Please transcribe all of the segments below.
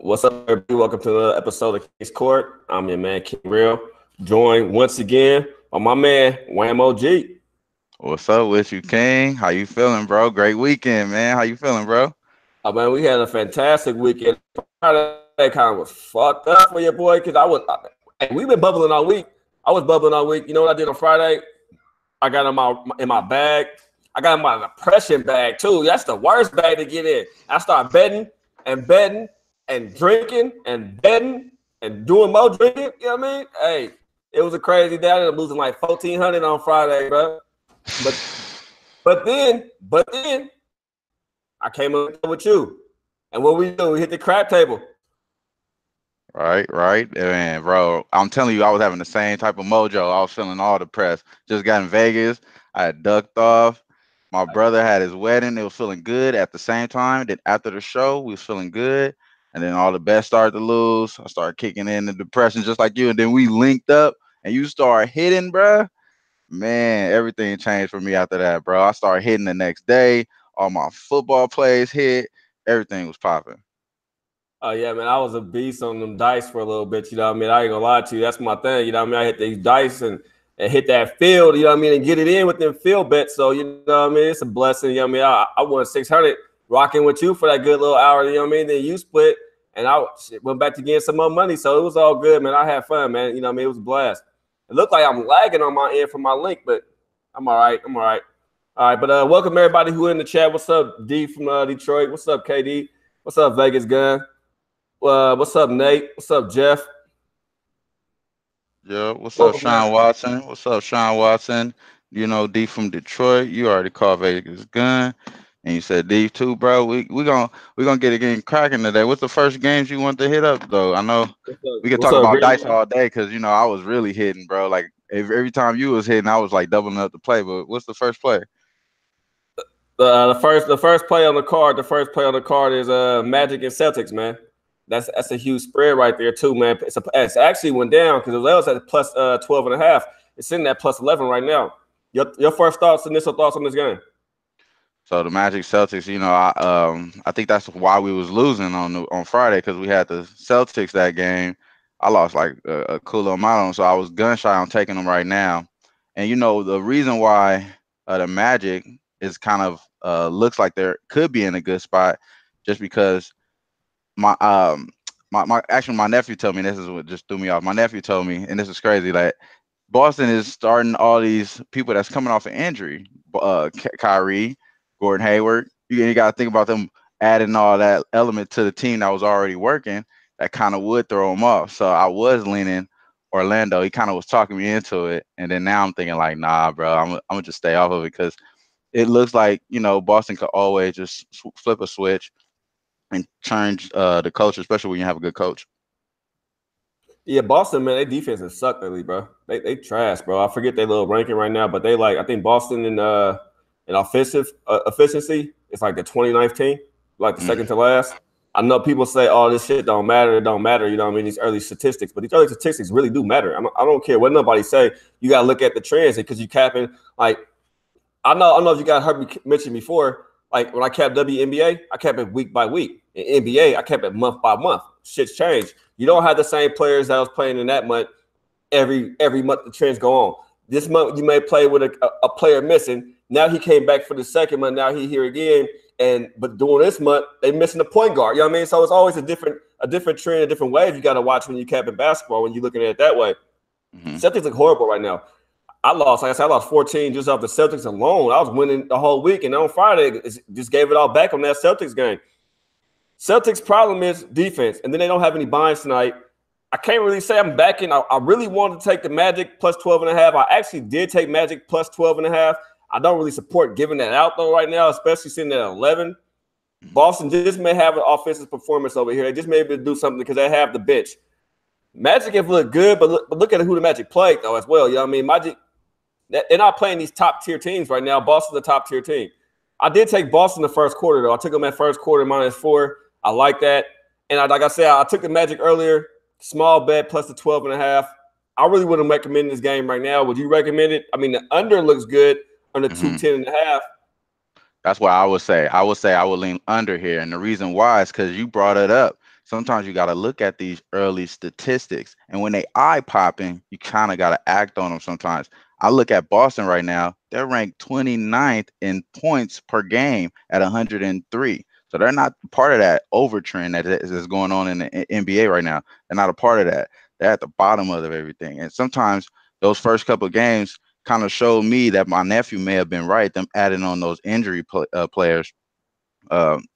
What's up, everybody? Welcome to another episode of King's Court. I'm your man, King Real, joined once again by my man, Wham OG. What's up with you, King? How you feeling, bro? Great weekend, man. How you feeling, bro? Oh, man, we had a fantastic weekend. Friday kind of was fucked up for your boy because hey, we've been bubbling all week. I was bubbling all week. You know what I did on Friday? I got in my bag. I got in my depression bag too. That's the worst bag to get in. I started betting and drinking and betting and doing more drinking. You know what I mean? Hey, it was a crazy day. I ended up losing like 1,400 on Friday, bro. But then I came up with you, and what we do? We hit the crap table. Right. Man, bro, I'm telling you, I was having the same type of mojo. I was feeling all depressed. Just got in Vegas. I had ducked off. My brother had his wedding. It was feeling good at the same time. Then after the show, we was feeling good. And then all the bets started to lose. I started kicking in the depression just like you. And then we linked up and you start hitting, bro. Man, everything changed for me after that, bro. I started hitting the next day. All my football plays hit. Everything was popping. Oh yeah, man, I was a beast on them dice for a little bit. You know what I mean? I ain't gonna lie to you. That's my thing. You know what I mean? I hit these dice and hit that field. You know what I mean? And get it in with them field bets. So you know what I mean? It's a blessing. You know what I mean? I won 600 rocking with you for that good little hour. You know what I mean? Then you split, and I went back to getting some more money. So it was all good, man. I had fun, man. You know what I mean? It was a blast. It looked like I'm lagging on my end from my link, but I'm all right. I'm all right. All right, but welcome everybody who in the chat. What's up, D from Detroit? What's up, KD? What's up, Vegas Gun? What's up, Nate? What's up, Jeff? Yeah, what's up, Welcome, man. Sean Watson? What's up, Sean Watson? You know, D from Detroit. You already called Vegas gun. And you said D too, bro. We gonna get it getting cracking today. What's the first games you want to hit up though? I know What's up, we could what's talk up, about Green? dice all day because you know I was really hitting, bro. Like every time you was hitting, I was like doubling up the play. But what's the first play? The first play on the card. The first play on the card is Magic and Celtics, man. That's a huge spread right there too, man. It's actually went down because it was at plus 12 and a half. It's sitting at plus 11 right now. Your first thoughts, initial thoughts on this game? So the Magic Celtics, you know, I think that's why we was losing on Friday because we had the Celtics that game. I lost like a cool amount on 'em, so I was gun shy on taking them right now. And you know the reason why the Magic is kind of looks like they could be in a good spot, just because my my actually my nephew told me, and this is what just threw me off. My nephew told me, and this is crazy, like Boston is starting all these people that's coming off an injury. Kyrie, Gordon Hayward. You got to think about them adding all that element to the team that was already working. That kind of would throw them off. So I was leaning Orlando. He kind of was talking me into it, and then now I'm thinking like, nah, bro, I'm gonna just stay off of it because it looks like you know Boston could always just flip a switch and change the culture, especially when you have a good coach. Yeah, Boston, man, their defense has sucked lately, bro. They trash, bro. I forget their little ranking right now, but they like I think Boston in offensive efficiency, it's like the 29th team, like the second to last. I know people say, "Oh, this shit don't matter. It don't matter." You know what I mean? These early statistics, but these early statistics really do matter. I don't care what nobody say. You got to look at the trends because you capping like I don't know if you guys heard me mention before. Like when I kept WNBA, I kept it week by week. In NBA, I kept it month by month. Shit's changed. You don't have the same players that was playing in that month every month. The trends go on. This month you may play with a player missing. Now he came back for the second month. Now he here again. But during this month they missing the point guard. You know what I mean? So it's always a different trend, a different wave. You got to watch when you capping basketball when you're looking at it that way. Mm-hmm. Celtics look horrible right now. I lost, like I said, I lost 14 just off the Celtics alone. I was winning the whole week, and on Friday, just gave it all back on that Celtics game. Celtics' problem is defense, and then they don't have any binds tonight. I can't really say I'm backing. I really wanted to take the Magic plus 12 and a half. I actually did take Magic plus 12 and a half. I don't really support giving that out, though, right now, especially sitting at 11. Boston just may have an offensive performance over here. They just may be able to do something because they have the bench. Magic have looked good, but look at who the Magic played, though, as well. You know what I mean? Magic. They're not playing these top tier teams right now. Boston's a top tier team. I did take Boston the first quarter, though. I took them at first quarter -4. I like that. And like I said, I took the Magic earlier, small bet plus the 12 and a half. I really wouldn't recommend this game right now. Would you recommend it? I mean, the under looks good under 210 and a half. That's why I would say I would lean under here, and the reason why is because you brought it up. sometimes you got to look at these early statistics. And when they eye popping, you kind of got to act on them sometimes. I look at Boston right now. They're ranked 29th in points per game at 103. So they're not part of that overtrend that is going on in the NBA right now. They're not a part of that. They're at the bottom of everything. And sometimes those first couple of games kind of showed me that my nephew may have been right. Them adding on those injury players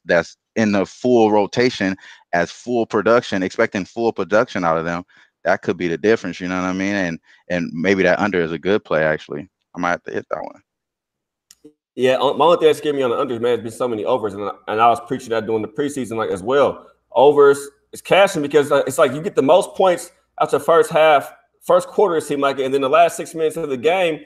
that's in the full rotation as full production, expecting full production out of them. That could be the difference. You know what I mean? And maybe that under is a good play. Actually, I might have to hit that one. Yeah, my only thing that scared me on the unders, man, has been so many overs, and I was preaching that during the preseason, like as well. Overs is cashing because it's like you get the most points out the first half, first quarter, it seemed like it, and then the last 6 minutes of the game,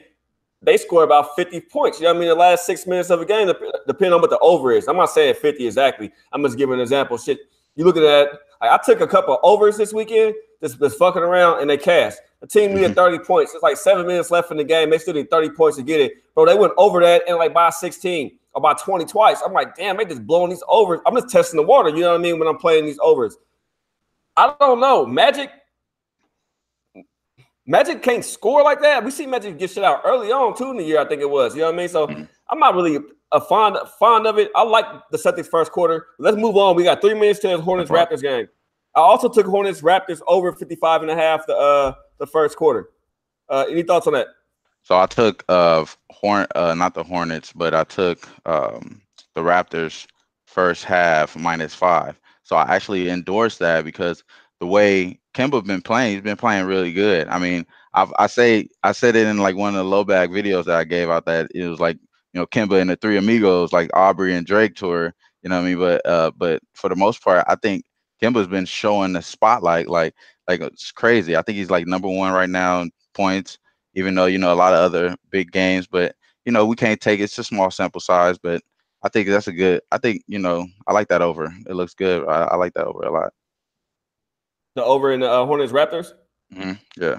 they score about 50 points. You know what I mean? The last 6 minutes of a game, depending on what the over is. I'm not saying 50 exactly. I'm just giving an example. Shit, you look at that. I took a couple of overs this weekend, just fucking around, and they cashed. The team needed 30 points. It's like 7 minutes left in the game. They still need 30 points to get it. Bro, they went over that and like by 16 or by 20 twice. I'm like, damn, they just blowing these overs. I'm just testing the water, you know what I mean, when I'm playing these overs. I don't know. Magic can't score like that. We see Magic get shit out early on, too, in the year, I think it was. You know what I mean? So I'm not really a fond of it. I like the Celtics first quarter. Let's move on. We got 3 minutes to the Hornets-Raptors game. I also took Hornets-Raptors over 55.5 the first quarter. Any thoughts on that? So I took not the Hornets, but I took the Raptors first half -5. So I actually endorsed that because the way Kemba been playing, he's been playing really good. I mean, I said it in like one of the low bag videos that I gave out that it was like, you know, Kemba and the Three Amigos, like Aubrey and Drake tour, you know what I mean? But for the most part, I think Kemba's been showing the spotlight like it's crazy. I think he's like #1 right now in points, even though, you know, a lot of other big games, but you know, we can't take it's a small sample size, but I think that's I think, you know, I like that over. It looks good. I like that over a lot. The over in the Hornets Raptors? Yeah.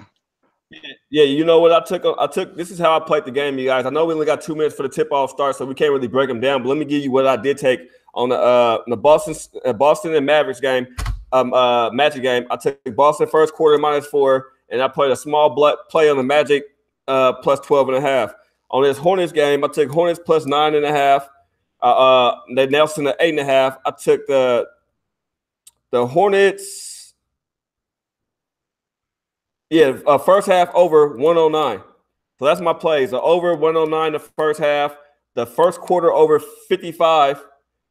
Yeah, you know what I took. This is how I played the game, you guys. I know we only got 2 minutes for the tip-off start, so we can't really break them down. But let me give you what I did take on the Boston and Mavericks game, Magic game. I took Boston first quarter -4, and I played a small play on the Magic plus 12.5. On this Hornets game, I took Hornets plus 9.5. They Nelson to 8.5. I took the Hornets. Yeah, first half over 109. So that's my plays. The over 109 the first half. The first quarter over 55,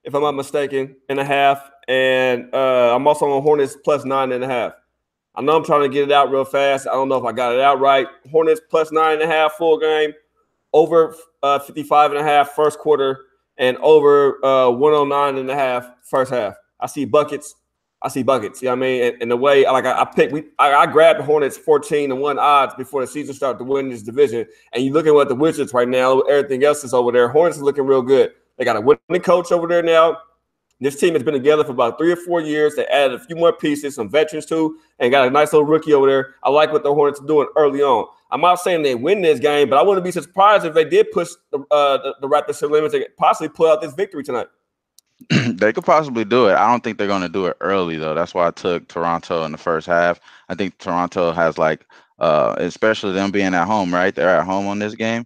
if I'm not mistaken, and a half. And I'm also on Hornets plus 9.5. I know I'm trying to get it out real fast. I don't know if I got it out right. Hornets plus 9.5 full game. Over 55.5 first quarter. And over 109.5 first half. I see buckets. You know what I mean? And the way I grabbed the Hornets 14-1 odds before the season started to win this division. And you look at what the Wizards right now, everything else is over there. Hornets is looking real good. They got a winning coach over there now. This team has been together for about 3 or 4 years. They added a few more pieces, some veterans too, and got a nice little rookie over there. I like what the Hornets are doing early on. I'm not saying they win this game, but I wouldn't be surprised if they did push the Raptors to the limits and possibly pull out this victory tonight. They could possibly do it. I don't think they're going to do it early, though. That's why I took Toronto in the first half. I think Toronto has, like, especially them being at home, right? They're at home on this game,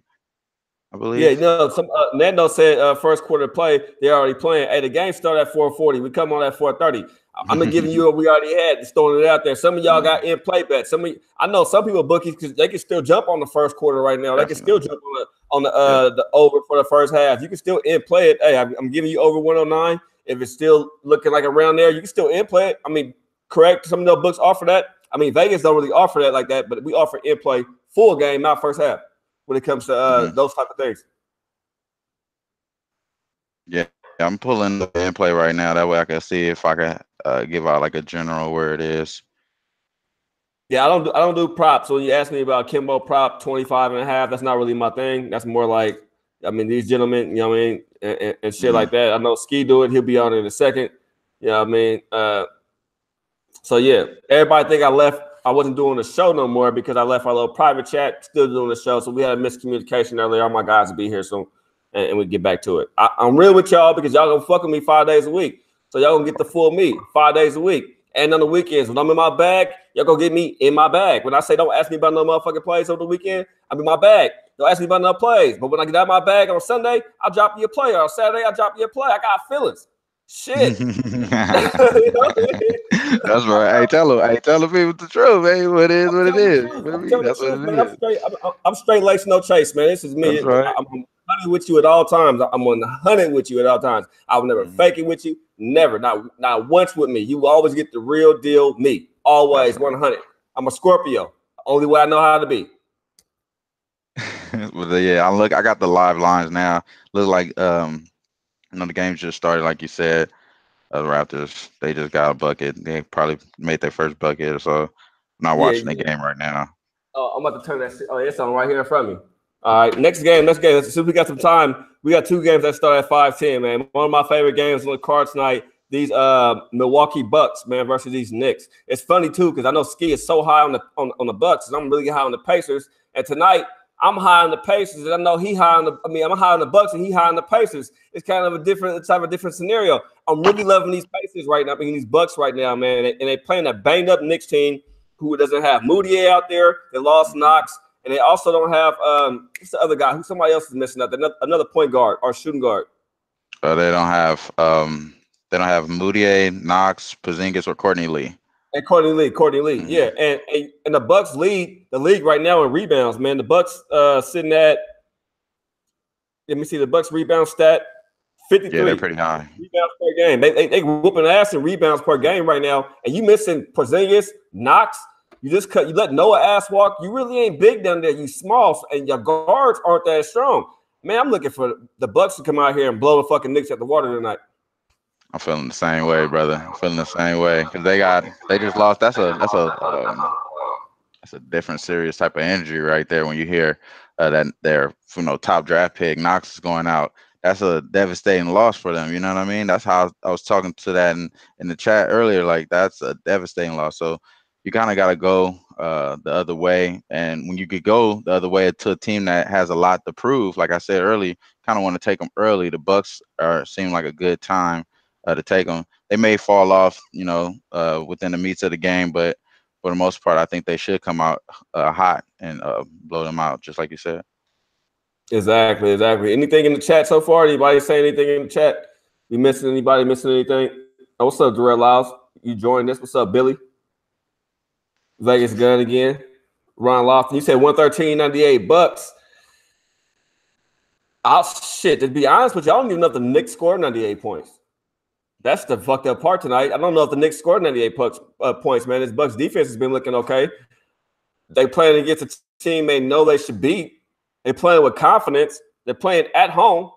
I believe. Yeah, some Nando said first quarter play, they're already playing. Hey, the game started at 4:40. We come on at 4:30. I'm going to give you what we already had, just throwing it out there. Some of y'all got in-play bets. I know some people bookies because they can still jump on the first quarter right now. They can still jump on the over for the first half. You can still in-play it. Hey, I'm giving you over 109. If it's still looking like around there, you can still in-play it. I mean, correct. Some of those books offer that. I mean, Vegas don't really offer that like that, but we offer in-play full game, not first half, when it comes to those type of things. Yeah, I'm pulling the in-play right now. That way I can see if I can give out like a general where it is. Yeah, I don't do props. So when you ask me about Kimbo prop 25.5, that's not really my thing. That's more like, I mean, these gentlemen, you know what I mean, and shit like that. I know Ski do it. He'll be on in a second. You know what I mean? So, yeah, everybody think I wasn't doing the show no more because I left our little private chat, still doing the show. So we had a miscommunication earlier. All my guys will be here soon, and we get back to it. I'm real with y'all because y'all gonna fuck with me 5 days a week. So y'all gonna get the full me 5 days a week. And on the weekends, when I'm in my bag, y'all go get me in my bag. When I say don't ask me about no motherfucking plays over the weekend, I'm in my bag. Don't ask me about no plays. But when I get out of my bag on Sunday, I'll drop you a play. On Saturday, I'll drop you a play. I got feelings. Shit. You know? That's right. Tell the people the truth, man. What is what it is. You feel I'm me? telling the That's what truth, it man. I'm is. straight. I'm straight lace, no chase, man. This is That's me. right. I'm 100 with you at all times. I'm 100 with you at all times. I will never Mhm. fake it with you. Never. Not once with me. You will always get the real deal. Me. That's Always right. 100. I'm a Scorpio. Only way I know how to be. But yeah, I got the live lines now. Look like the game just started, like you said. The Raptors, they just got a bucket. They probably made their first bucket, or so. I'm not Yeah. watching the game right now. I'm about to turn that shit. Oh, it's on right here in front of me. All right, next game. Since we got some time, we got two games that start at 5:10. Man, one of my favorite games on the card tonight. These Milwaukee Bucks, man, versus these Knicks. It's funny too because I know Ski is so high on the Bucks, and I'm really high on the Pacers. And tonight I'm high on the Pacers, and I know he high on the. I mean, I'm high on the Bucks, and he high on the Pacers. It's kind of a different scenario. I'm really loving these Pacers right now. I mean, these Bucks right now, man, and they playing a banged up Knicks team who doesn't have Moutier out there. They lost Knox. And they also don't have what's the other guy who somebody else is missing out. Another point guard or shooting guard. They don't have Moutier, Knox, Porzingis, or Courtney Lee. And Courtney Lee, Hmm. yeah. And the Bucks lead the league right now in rebounds, man. The Bucks sitting at, let me see, the Bucks rebound stat, Yeah, they're 53 pretty high. rebounds per game. They whooping ass in rebounds per game right now. And you missing Porzingis, Knox. You let Noah ass walk. You really ain't big down there. You small, and your guards aren't that strong. Man, I'm looking for the Bucks to come out here and blow the fucking Knicks at the water tonight. I'm feeling the same way, brother. I'm feeling the same way because they just lost. That's a different serious type of injury right there. When you hear that their top draft pick Knox is going out, that's a devastating loss for them. You know what I mean? That's how I was talking to that in the chat earlier. Like that's a devastating loss. So you kind of got to go the other way. And when you could go the other way to a team that has a lot to prove, like I said earlier, kind of want to take them early. The Bucks seem like a good time to take them. They may fall off, within the meats of the game, but for the most part, I think they should come out hot and blow them out, just like you said. Exactly. Anything in the chat so far? Anybody say anything in the chat? You missing anybody? Missing anything? Oh, what's up, Darrell Lyles? You joined this. What's up, Billy? Vegas Gun again. Ron Lofton. You said 113.98 Bucks. Shit. To be honest with you, I don't even know if the Knicks scored 98 points. That's the fucked up part tonight. I don't know if the Knicks scored 98 points, man. This Bucks defense has been looking okay. They playing against a team they know they should beat. They playing with confidence. They're playing at home.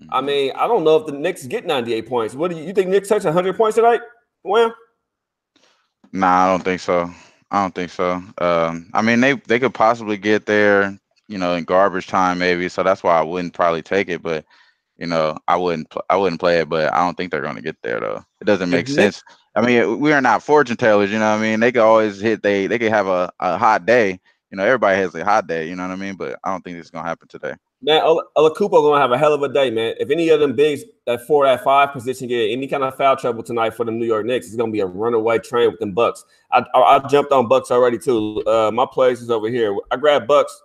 I mean, I don't know if the Knicks get 98 points. What do you think? Knicks touch 100 points tonight? Well, Nah, I don't think so. I don't think so. I mean, they could possibly get there, in garbage time maybe. So that's why I wouldn't probably take it. But I wouldn't play it. But I don't think they're going to get there though. It doesn't if make Knicks, sense. I mean, we are not fortune tellers. You know what I mean? They could always they could have a hot day. Everybody has a hot day. You know what I mean? But I don't think it's going to happen today. man, Olakupo gonna have a hell of a day, man. If any of them bigs at 4, at 5 position get any kind of foul trouble tonight for the New York Knicks, it's gonna be a runaway train with them Bucks. I jumped on Bucks already too. My place is over here. I grabbed Bucks.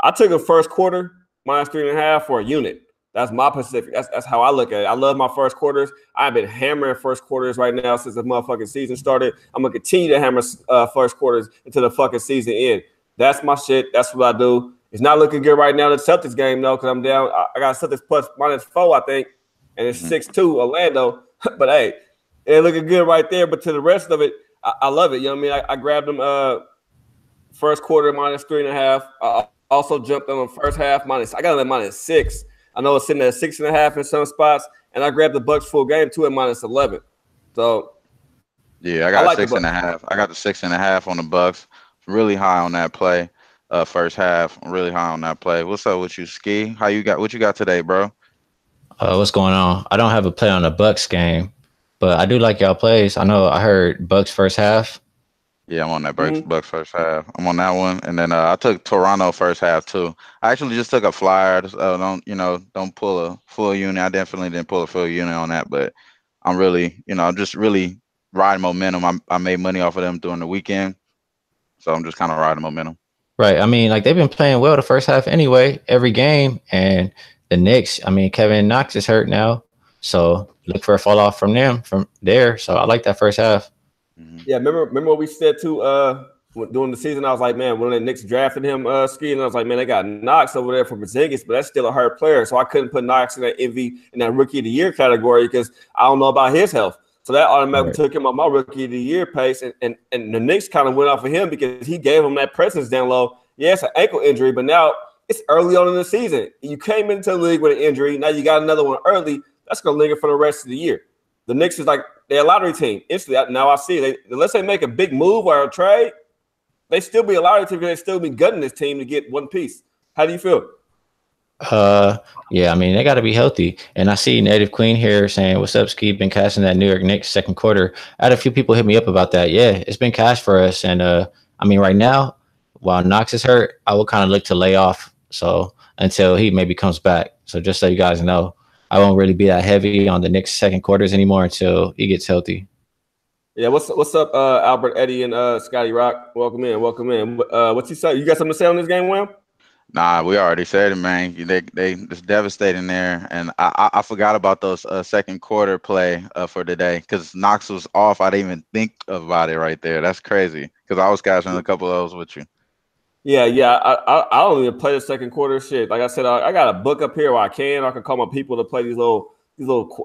I took a first quarter -3.5 for a unit. That's my Pacific. That's how I look at it. I love my first quarters. I've been hammering first quarters right now since the motherfucking season started. I'm gonna continue to hammer first quarters until the fucking season end. That's my shit. That's what I do. It's not looking good right now. The Celtics game though, because I'm down. I got Celtics plus -4, I think, and it's 6-2 Orlando. But hey, they're looking good right there. But to the rest of it, I love it. You know what I mean? I grabbed them first quarter -3.5. I also jumped on them first half minus. I got them at -6. I know it's sitting at 6.5 in some spots, and I grabbed the Bucks full game too at -11. So yeah, I got like 6.5. I got the 6.5 on the Bucks. Really high on that play. First half, I'm really high on that play. What's up with you, Ski? What you got today, bro? What's going on? I don't have a play on the Bucks game, but I do like y'all plays. I heard Bucks first half. Yeah, I'm on that Bucks first half. I'm on that one, and then I took Toronto first half too. I actually just took a flyer. Don't pull a full unit. I definitely didn't pull a full unit on that, but I'm really, I'm just really riding momentum. I made money off of them during the weekend, so I'm just kind of riding momentum. Right. I mean, like they've been playing well the first half anyway, every game. And the Knicks, I mean, Kevin Knox is hurt now. So look for a fall off from them from there. So I like that first half. Yeah, remember what we said too during the season? I was like, man, when the Knicks drafted him skiing, I was like, man, they got Knox over there for Porzingis, but that's still a hurt player. So I couldn't put Knox in that rookie of the year category because I don't know about his health. So that automatically took him on my rookie of the year pace. And the Knicks kind of went off of him because he gave him that presence down low. Yeah, it's an ankle injury, but now it's early on in the season. You came into the league with an injury. Now you got another one early. That's going to linger for the rest of the year. The Knicks is like they're a lottery team. Instantly, now I see it. Unless they make a big move or a trade, they still be a lottery team because they still be gutting this team to get one piece. How do you feel? Yeah, I mean, they got to be healthy. And I see Native Queen here saying, what's up, Ski? Been cashing that New York Knicks second quarter. I had a few people hit me up about that. Yeah, it's been cash for us. And I mean, right now, while Knox is hurt, I will kind of look to lay off. So until he maybe comes back. So just so you guys know, I won't really be that heavy on the Knicks second quarters anymore until he gets healthy. Yeah, what's up, Albert, Eddie, and Scotty Rock? Welcome in. What's you say? You got something to say on this game, Will? Nah, we already said it, man. They it's devastating there, and I forgot about those second quarter play for today because Knox was off. I didn't even think about it right there. That's crazy because I was catching a couple of those with you. Yeah. I don't even play the second quarter shit. Like I said, I got a book up here where I can call my people to play these little.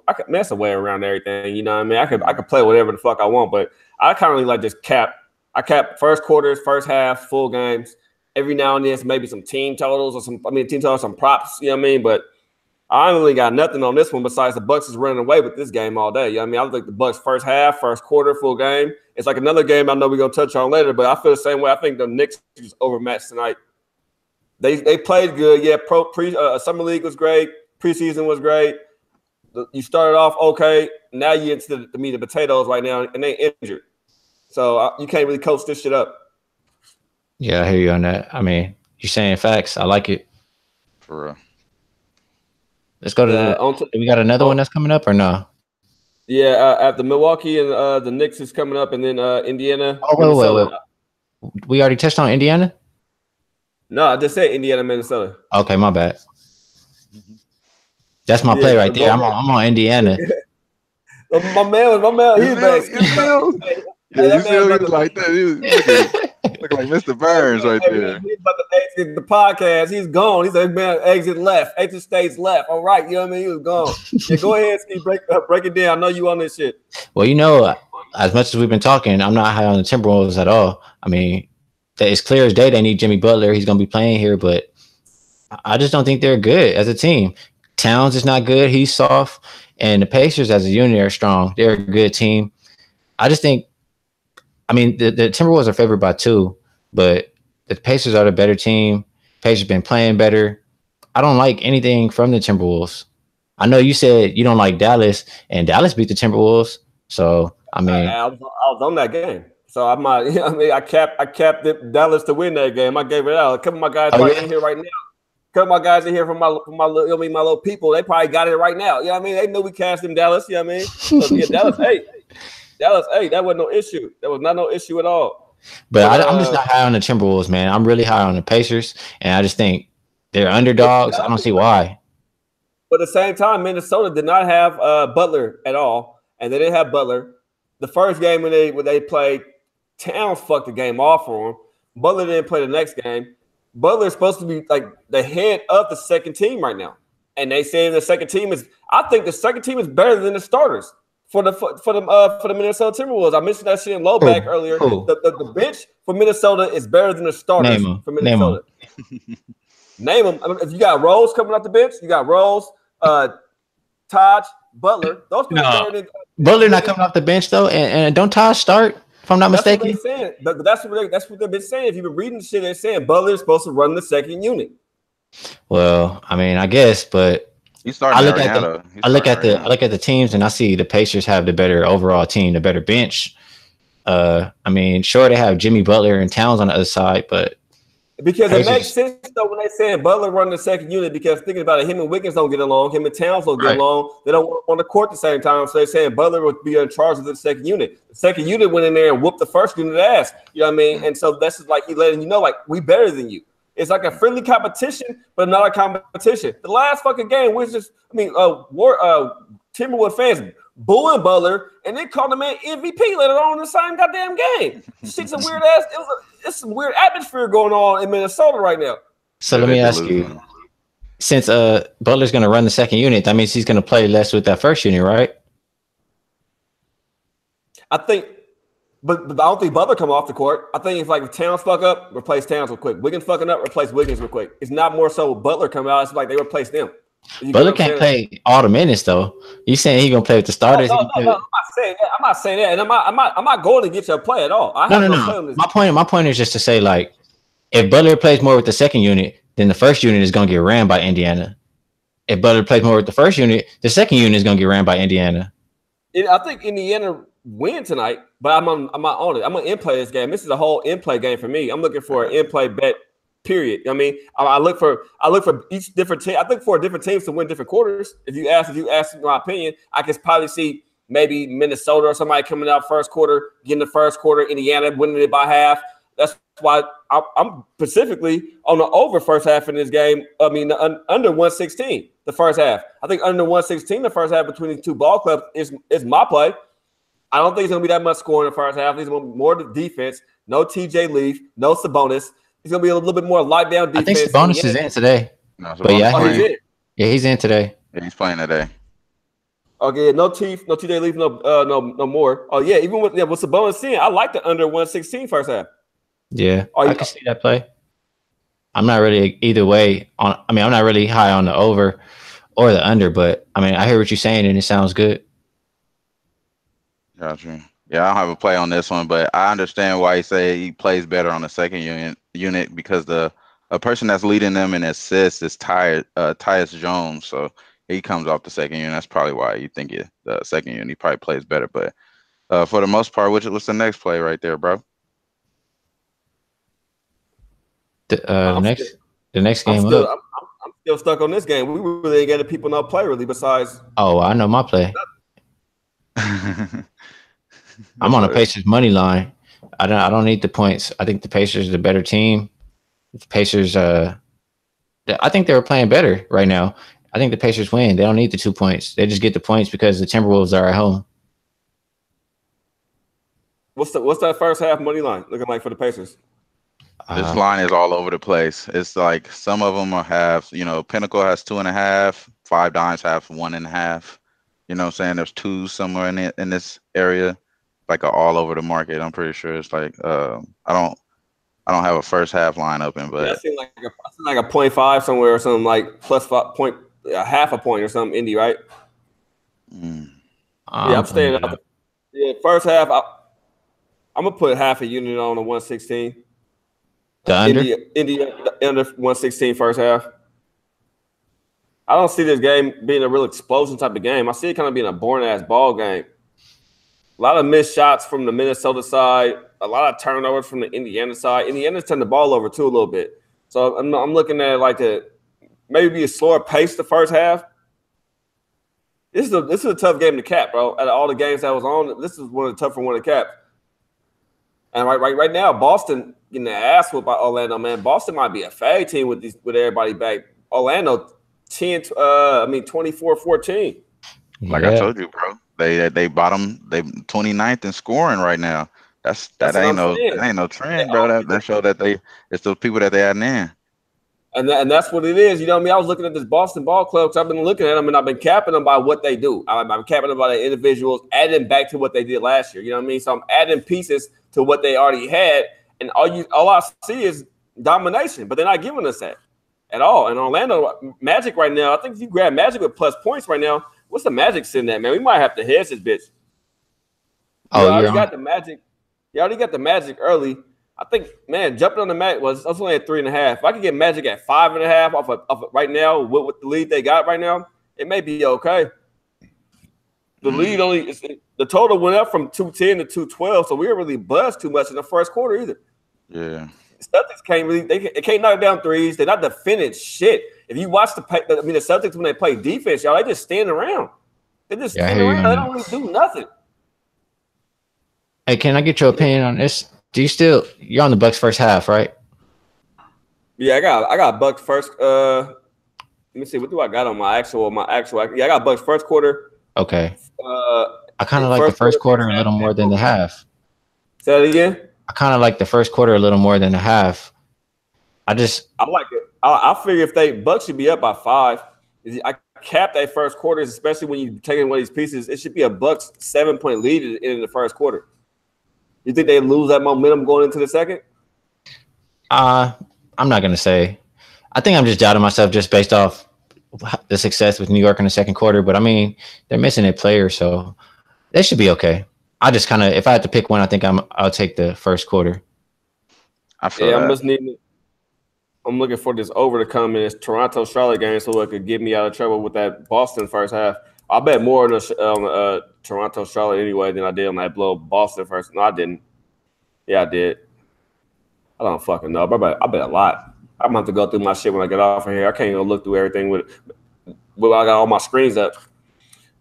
I could mess away around everything. You know what I mean? I could play whatever the fuck I want, but I kind of like just cap. I cap first quarters, first half, full games. Every now and then, maybe some team totals or some props. You know what I mean? But I ain't really got nothing on this one besides the Bucks is running away with this game all day. You know what I mean? I think the Bucks first half, first quarter, full game. It's like another game I know we're gonna touch on later, but I feel the same way. I think the Knicks just overmatched tonight. They played good. Yeah, summer league was great. Preseason was great. You started off okay. Now you into the meat and potatoes right now, and they injured. So you can't really coach this shit up. Yeah, I hear you on that. I mean, you're saying facts. I like it. For real. Let's go to we got another one that's coming up or no? Yeah, after Milwaukee and the Knicks is coming up, and then Indiana. Oh, wait. We already touched on Indiana? No, I just said Indiana, Minnesota. Okay, my bad. That's my play right there. I'm on Indiana. my man, he's back. Yeah, you see him like that. He was looking like Mr. Burns right there. He's about to exit the podcast. He's gone. He's like, man, exit stage left. All right, you know what I mean? He was gone. Yeah, go ahead, Steve. Break it down. I know you on this shit. Well, you know, as much as we've been talking, I'm not high on the Timberwolves at all. I mean, it's clear as day they need Jimmy Butler. He's going to be playing here, but I just don't think they're good as a team. Towns is not good. He's soft. And the Pacers as a unit are strong. They're a good team. I just think, I mean, the Timberwolves are favored by 2, but the Pacers are the better team. Pacers been playing better. I don't like anything from the Timberwolves. I know you said you don't like Dallas, and Dallas beat the Timberwolves. So, I mean. I was on that game. So I capped Dallas to win that game. I gave it out. A couple of my guys in here right now. A couple of my guys in here from my little people. They probably got it right now. You know what I mean? They knew we cashed in Dallas. You know what I mean? So, yeah, Dallas, hey, that wasn't no issue. That was not no issue at all. But I'm just not high on the Timberwolves, man. I'm really high on the Pacers, and I just think they're underdogs. I don't see why. But at the same time, Minnesota did not have Butler at all, and they didn't have Butler. The first game when they played, Towns fucked the game off for them. Butler didn't play the next game. Butler is supposed to be like the head of the second team right now, and they say the second team is. I think the second team is better than the starters. For the Minnesota Timberwolves. I mentioned that shit in low back earlier. The bench for Minnesota is better than the starters for Minnesota. Name them. I mean, if you got Rose coming off the bench, you got Rose, Taj, Butler. Those people better than Butler not coming off the bench though, and don't Taj start? If I'm not mistaken. That's what they're saying. But that's what they've been saying. If you've been reading the shit, they're saying Butler's supposed to run the second unit. Well, I mean, I guess, but I look at the teams and I see the Pacers have the better overall team, the better bench. I mean, sure they have Jimmy Butler and Towns on the other side, but Because it makes sense though when they saying Butler running the second unit, because thinking about it, him and Wiggins don't get along, him and Towns don't get along. They don't want on the court at the same time. So they're saying Butler would be in charge of the second unit. The second unit went in there and whooped the first unit ass. You know what I mean? And so that's just like he letting you know, like, we better than you. It's like a friendly competition, but not a competition. The last fucking game was just, Timberwood fans booing Butler, and they called him an MVP later on in the same goddamn game. Shit's a weird ass. It's some weird atmosphere going on in Minnesota right now. So let me ask you, since Butler's going to run the second unit, that means he's going to play less with that first unit, right? I think, but I don't think Butler come off the court. I think it's like if Towns fuck up, replace Towns real quick. Wiggins fucking up, replace Wiggins real quick. It's not more so Butler come out. It's like they replace them. Butler can't play all the minutes though. You saying he gonna play with the starters? No, I'm not saying that. I'm not saying that, and I'm not going to get you a play at all. No. My point is just to say, like, if Butler plays more with the second unit, then the first unit is gonna get ran by Indiana. If Butler plays more with the first unit, the second unit is gonna get ran by Indiana. I think Indiana win tonight, but I'm not on it. I'm gonna in-play this game. This is a whole in-play game for me. I'm looking for an in-play bet. Period. I mean, I look for each different team. I think for different teams to win different quarters. If you ask my opinion, I can probably see maybe Minnesota or somebody coming out first quarter, getting the first quarter, Indiana winning it by half. That's why I'm specifically on the over first half in this game. I mean, under 116 the first half. I think under 116 the first half between these two ball clubs is my play. I don't think it's gonna be that much scoring in the first half. It's gonna be more defense. No TJ Leaf, no Sabonis. It's gonna be a little bit more light down defense. I think Sabonis is in today. No, but yeah, he's in today. Yeah, he's playing today. Okay, no TJ Leaf, no more. Oh yeah, even with Sabonis in, I like the under 116 first half. Yeah, I can see that play. I'm not really either way I'm not really high on the over or the under, but I mean, I hear what you're saying and it sounds good. Gotcha. Yeah, I don't have a play on this one, but I understand why he say he plays better on the second unit because a person that's leading them in assists is Tyus Jones. So he comes off the second unit. That's probably why you think the second unit he probably plays better. But for the most part, what's the next play right there, bro? The next game. I'm still stuck on this game. We really ain't got the people not play really besides. Oh, I know my play. I'm on the Pacers money line. I don't need the points. I think the Pacers are the better team. The Pacers, I think they're playing better right now. I think the Pacers win. They don't need the 2 points. They just get the points because the Timberwolves are at home. What's that first half money line looking like for the Pacers? This line is all over the place. It's like some of them have, Pinnacle has 2.5, 5 Dimes have 1.5. You know what I'm saying? There's 2 somewhere in this area. Like all over the market. I'm pretty sure it's like I don't have a first half line open, but I think like a 0.5 somewhere or something like plus 5 point, half a point or something. Indy, right? Yeah, I'm staying out. First half. I'm gonna put half a unit on the 116. The under? Indy under 116 first half. I don't see this game being a real explosion type of game. I see it kind of being a boring ass ball game. A lot of missed shots from the Minnesota side, a lot of turnovers from the Indiana side. Indiana's turned the ball over too a little bit. So I'm looking at like maybe be a slower pace the first half. This is a tough game to cap, bro. Out of all the games that was on, this is one of the tougher one to cap. And right now, Boston getting the ass whooped by Orlando, man. Boston might be a fag team with everybody back. Orlando 24-14. Like I told you, bro. They bottom, they 29th in scoring right now. That ain't no trend, bro. That show that it's those people that they adding in. And that's what it is. You know what I mean? I was looking at this Boston ball club because I've been looking at them and I've been capping them by what they do. I'm capping them by the individuals, adding back to what they did last year. You know what I mean? So I'm adding pieces to what they already had. And all I see is domination, but they're not giving us that at all. And Orlando Magic right now, I think if you grab Magic with plus points right now, what's the Magic sitting at, man? We might have to hedge this bitch. You already got the Magic. You already got the Magic early. I think, man, jumping on the Magic was only at 3.5. If I could get Magic at 5.5 off of right now with the lead they got right now, it may be okay. The lead the total went up from 210 to 212, so we didn't really buzz too much in the first quarter either. Yeah. Celtics can't really they can't knock down threes. They're not defending shit. If you watch the Celtics when they play defense, y'all, they just stand around. They just stand around. They don't really do nothing. Hey, can I get your opinion on this? You're on the Bucks first half, right? Yeah, I got Bucks first. Let me see. What do I got on my actual? Yeah, I got Bucks first quarter. Okay. I kind of like the first quarter a little more than the half. Say that again. I kind of like the first quarter a little more than the half. I like it. I figure if they Bucks should be up by 5. I capped that first quarter, especially when you take in one of these pieces. It should be a Bucks 7-point lead in the first quarter. You think they lose that momentum going into the second? I'm not gonna say. I think I'm just doubting myself just based off the success with New York in the second quarter. But I mean, they're missing a player, so they should be okay. I just kind of, if I had to pick one, I think I'll take the first quarter. I feel that. I'm just needing. I'm looking for this over to come in this Toronto-Charlotte game so it could get me out of trouble with that Boston first half. I bet more on Toronto-Charlotte anyway than I did on that blow Boston first. No, I didn't. Yeah, I did. I don't fucking know. But I bet a lot. I'm going to have to go through my shit when I get off of here. I can't even look through everything with I got all my screens up.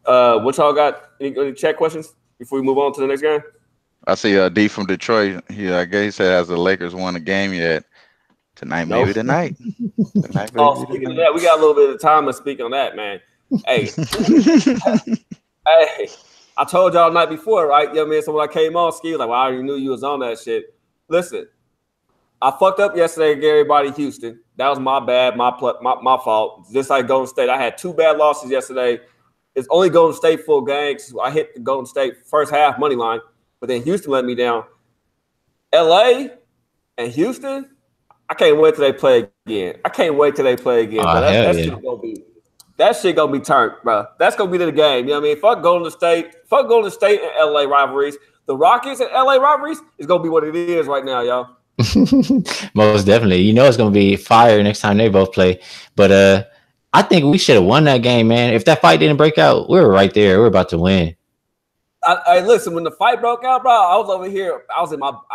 What y'all got? Any chat questions before we move on to the next game? I see D from Detroit. I guess he said, has the Lakers won a game yet? Tonight, maybe tonight. Speaking of that, we got a little bit of time to speak on that, man. Hey, hey, I told y'all the night before, right? You know what I mean? So when I came on, Ski was like, well, I already knew you was on that shit. Listen, I fucked up yesterday against everybody Houston. That was my bad, my fault. Just like Golden State. I had 2 bad losses yesterday. It's only Golden State full game. I hit the Golden State first half money line, but then Houston let me down. LA and Houston, I can't wait till they play again. That shit gonna be turned, bro. That's gonna be the game. You know what I mean? Fuck Golden State and LA rivalries. The Rockets and LA rivalries is gonna be what it is right now, y'all. Most definitely. You know it's gonna be fire next time they both play. But I think we should have won that game, man. If that fight didn't break out, we were right there. We're about to win. I listen, when the fight broke out, bro, I was over here. I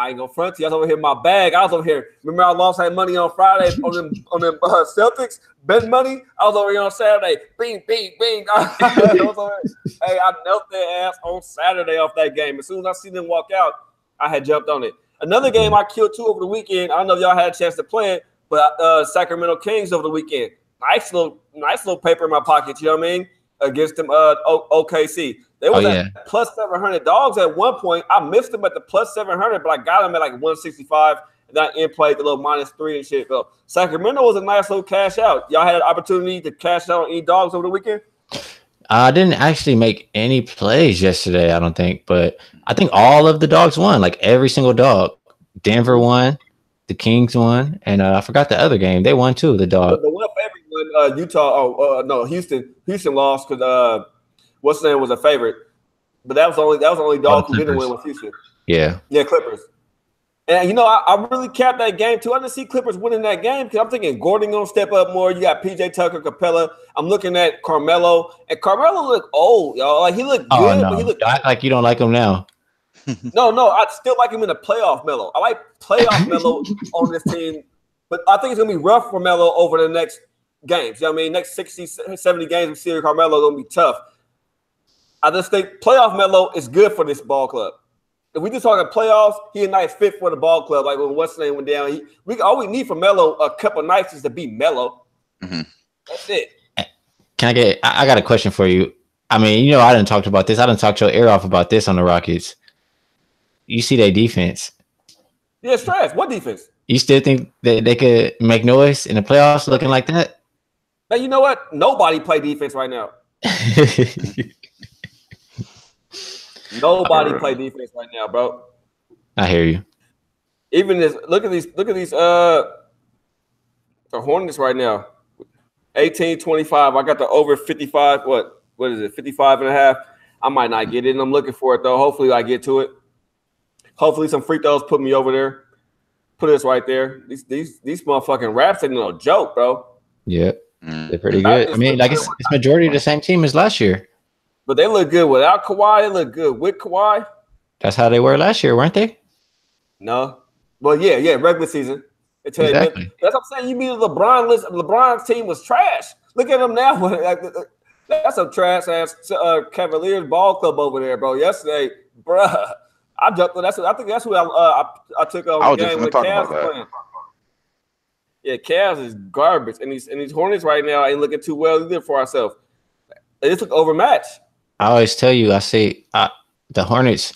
ain't gonna front to you. I was over here in my bag. I was over here. Remember, I lost that money on Friday on them Celtics bet money. I was over here on Saturday. Bing, bing, bing. I knelt their ass on Saturday off that game. As soon as I see them walk out, I had jumped on it. Another game I killed too over the weekend. I don't know if y'all had a chance to play it, but Sacramento Kings over the weekend. Nice little paper in my pocket. You know what I mean? Against them OKC. They were at plus 700 dogs at one point. I missed them at the plus 700, but I got them at like 165. And then I in-played the little -3 and shit. So Sacramento was a nice little cash out. Y'all had an opportunity to cash out on any dogs over the weekend? I didn't actually make any plays yesterday, I don't think. But I think all of the dogs won, like every single dog. Denver won. The Kings won. And I forgot the other game. They won too, the dog. The one favorite one, Utah. No, Houston lost because what's the name was a favorite, but that was the only dog who didn't win with Houston. Yeah, Clippers. And you know, I really capped that game too. I didn't see Clippers winning that game because I'm thinking Gordon gonna step up more. You got PJ Tucker, Capella. I'm looking at Carmelo, and Carmelo looked old, y'all. Like he looked good, no. But he looked act like you don't like him now. No, I still like him in the playoff Melo. I like playoff Melo on this team, but I think it's gonna be rough for Melo over the next games. You know what I mean? Next 60, 70 games, we see Carmelo gonna be tough. I just think playoff Melo is good for this ball club. If we just talking playoffs, he a nice fit for the ball club. Like when what's name went down, all we need from Melo a couple nights is to be Melo. Mm-hmm. That's it. I got a question for you. I mean, you know, I didn't talk about this. I didn't talk your ear off about this on the Rockets. You see their defense. Yeah, it's trash. What defense? You still think that they could make noise in the playoffs looking like that? Now, you know what? Nobody play defense right now. Nobody play defense right now, bro. I hear you. Even this, look at these the Hornets right now. 18-25. I got the over 55. What is it? 55 and a half. I might not get it, and I'm looking for it though. Hopefully I get to it. Hopefully some free throws put me over there. Put us right there. These motherfucking Raps ain't no joke, bro. Yeah. They're pretty good. I mean, like it's majority of the same team as last year. But they look good without Kawhi. They look good with Kawhi. That's how they were last year, weren't they? No. Well, yeah, regular season. Exactly. That's what I'm saying. You mean LeBron? Listen, LeBron's team was trash. Look at them now. That's a trash ass Cavaliers ball club over there, bro. Yesterday, bruh, I jumped. I think that's who I took over I the was just game gonna when talk Cavs about was that. playing. Yeah, Cavs is garbage, and these Hornets right now ain't looking too well either for ourselves. They just look overmatched. I always tell you, I say the Hornets.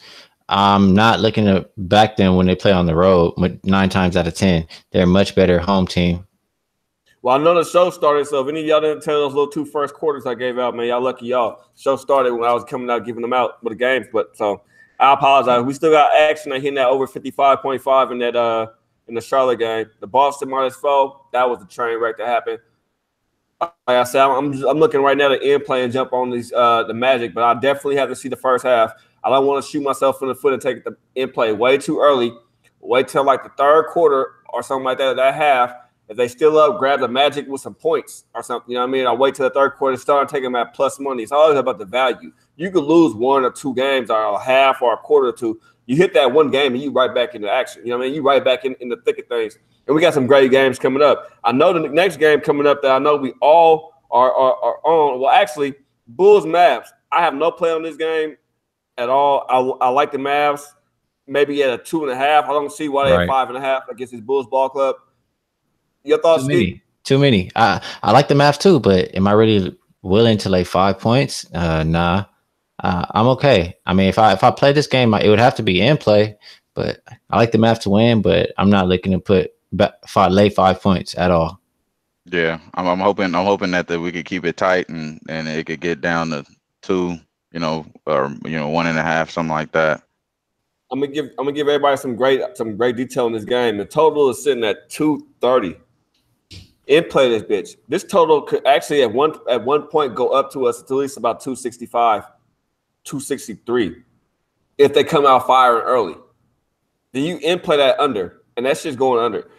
I'm not looking to back them when they play on the road. 9 times out of 10, they're a much better home team. Well, I know the show started, so if any of y'all didn't tell those little 2 first quarters I gave out, man, y'all lucky y'all. Show started when I was coming out giving them out with the games, but so I apologize. We still got action. I hitting that over 55.5 in that in the Charlotte game. The Boston -4, that was the train wreck that happened. Like I said, I'm looking right now to end play and jump on these the Magic, but I definitely have to see the first half. I don't want to shoot myself in the foot and take the end play way too early. Wait till like the third quarter or something like that. That half. If they still up, grab the Magic with some points or something. You know what I mean? I'll wait till the third quarter, start taking them at plus money. It's always about the value. You could lose 1 or 2 games or a half or a quarter or two. You hit that one game and you right back into action. You know what I mean? You right back in the thick of things. And we got some great games coming up. I know the next game coming up that I know we all are on. Well, actually, Bulls Mavs. I have no play on this game at all. I like the Mavs. Maybe at a 2.5. I don't see why they at 5.5 against this Bulls ball club. Your thoughts, Steve? Too many. I like the Mavs too, but am I really willing to lay 5 points? Nah. I'm okay. I mean, if I play this game, it would have to be in play. But I like the Mavs to win, but I'm not looking to lay 5 points at all. Yeah, I'm hoping that we could keep it tight and it could get down to 2, or 1.5, something like that. I'm gonna give everybody some great detail in this game. The total is sitting at 230. In play this bitch. This total could actually at one point go up to us at least about 265, 263 if they come out firing early. Then you in play that under, and that's just going under.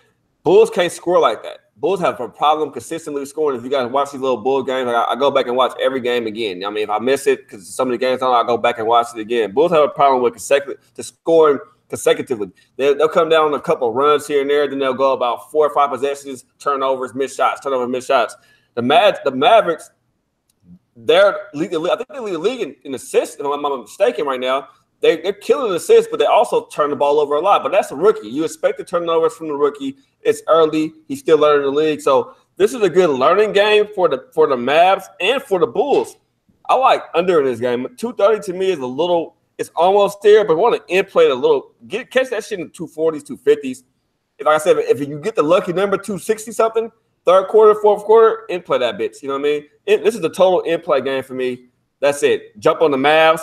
Bulls can't score like that. Bulls have a problem consistently scoring. If you guys watch these little Bull games, I go back and watch every game again. I mean, if I miss it because some of the games on, I go back and watch it again. Bulls have a problem with scoring consecutively. They'll come down on a couple of runs here and there, then they'll go about 4 or 5 possessions, turnovers, missed shots. The Mavericks, they're I think they lead the league in assists. If I'm not mistaken, right now. They're killing assists, but they also turn the ball over a lot. But that's a rookie. You expect the turnovers from the rookie. It's early. He's still learning the league. So this is a good learning game for the Mavs and for the Bulls. I like under in this game. 230 to me is it's almost there, but I want to in play a little. Catch that shit in the 240s, 250s. Like I said, if you get the lucky number 260 something, third quarter, fourth quarter, in play that bitch. You know what I mean? This is the total in play game for me. That's it. Jump on the Mavs.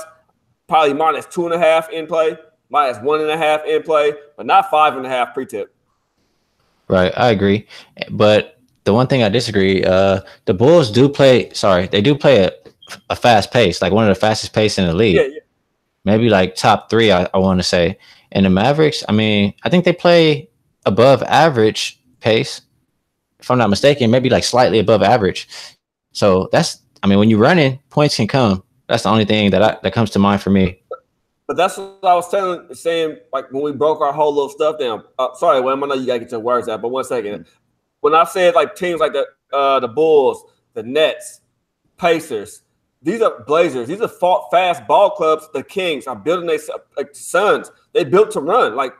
Probably -2.5 in play, -1.5 in play, but not 5.5 pre-tip. Right, I agree. But the one thing I disagree, the Bulls do play. Sorry, they do play a fast pace, like one of the fastest pace in the league. Yeah. Maybe like top 3, I want to say. And the Mavericks, I mean, I think they play above average pace, if I'm not mistaken, maybe like slightly above average. So when you're running, points can come. That's the only thing that comes to mind for me. But that's what I was saying, like when we broke our whole little stuff down. Sorry, Wim, I know you got to get your words out, but 1 second. When I said like teams like the Bulls, the Nets, Pacers, these are Blazers. These are fast ball clubs. The Kings are building their Suns. They built to run. Like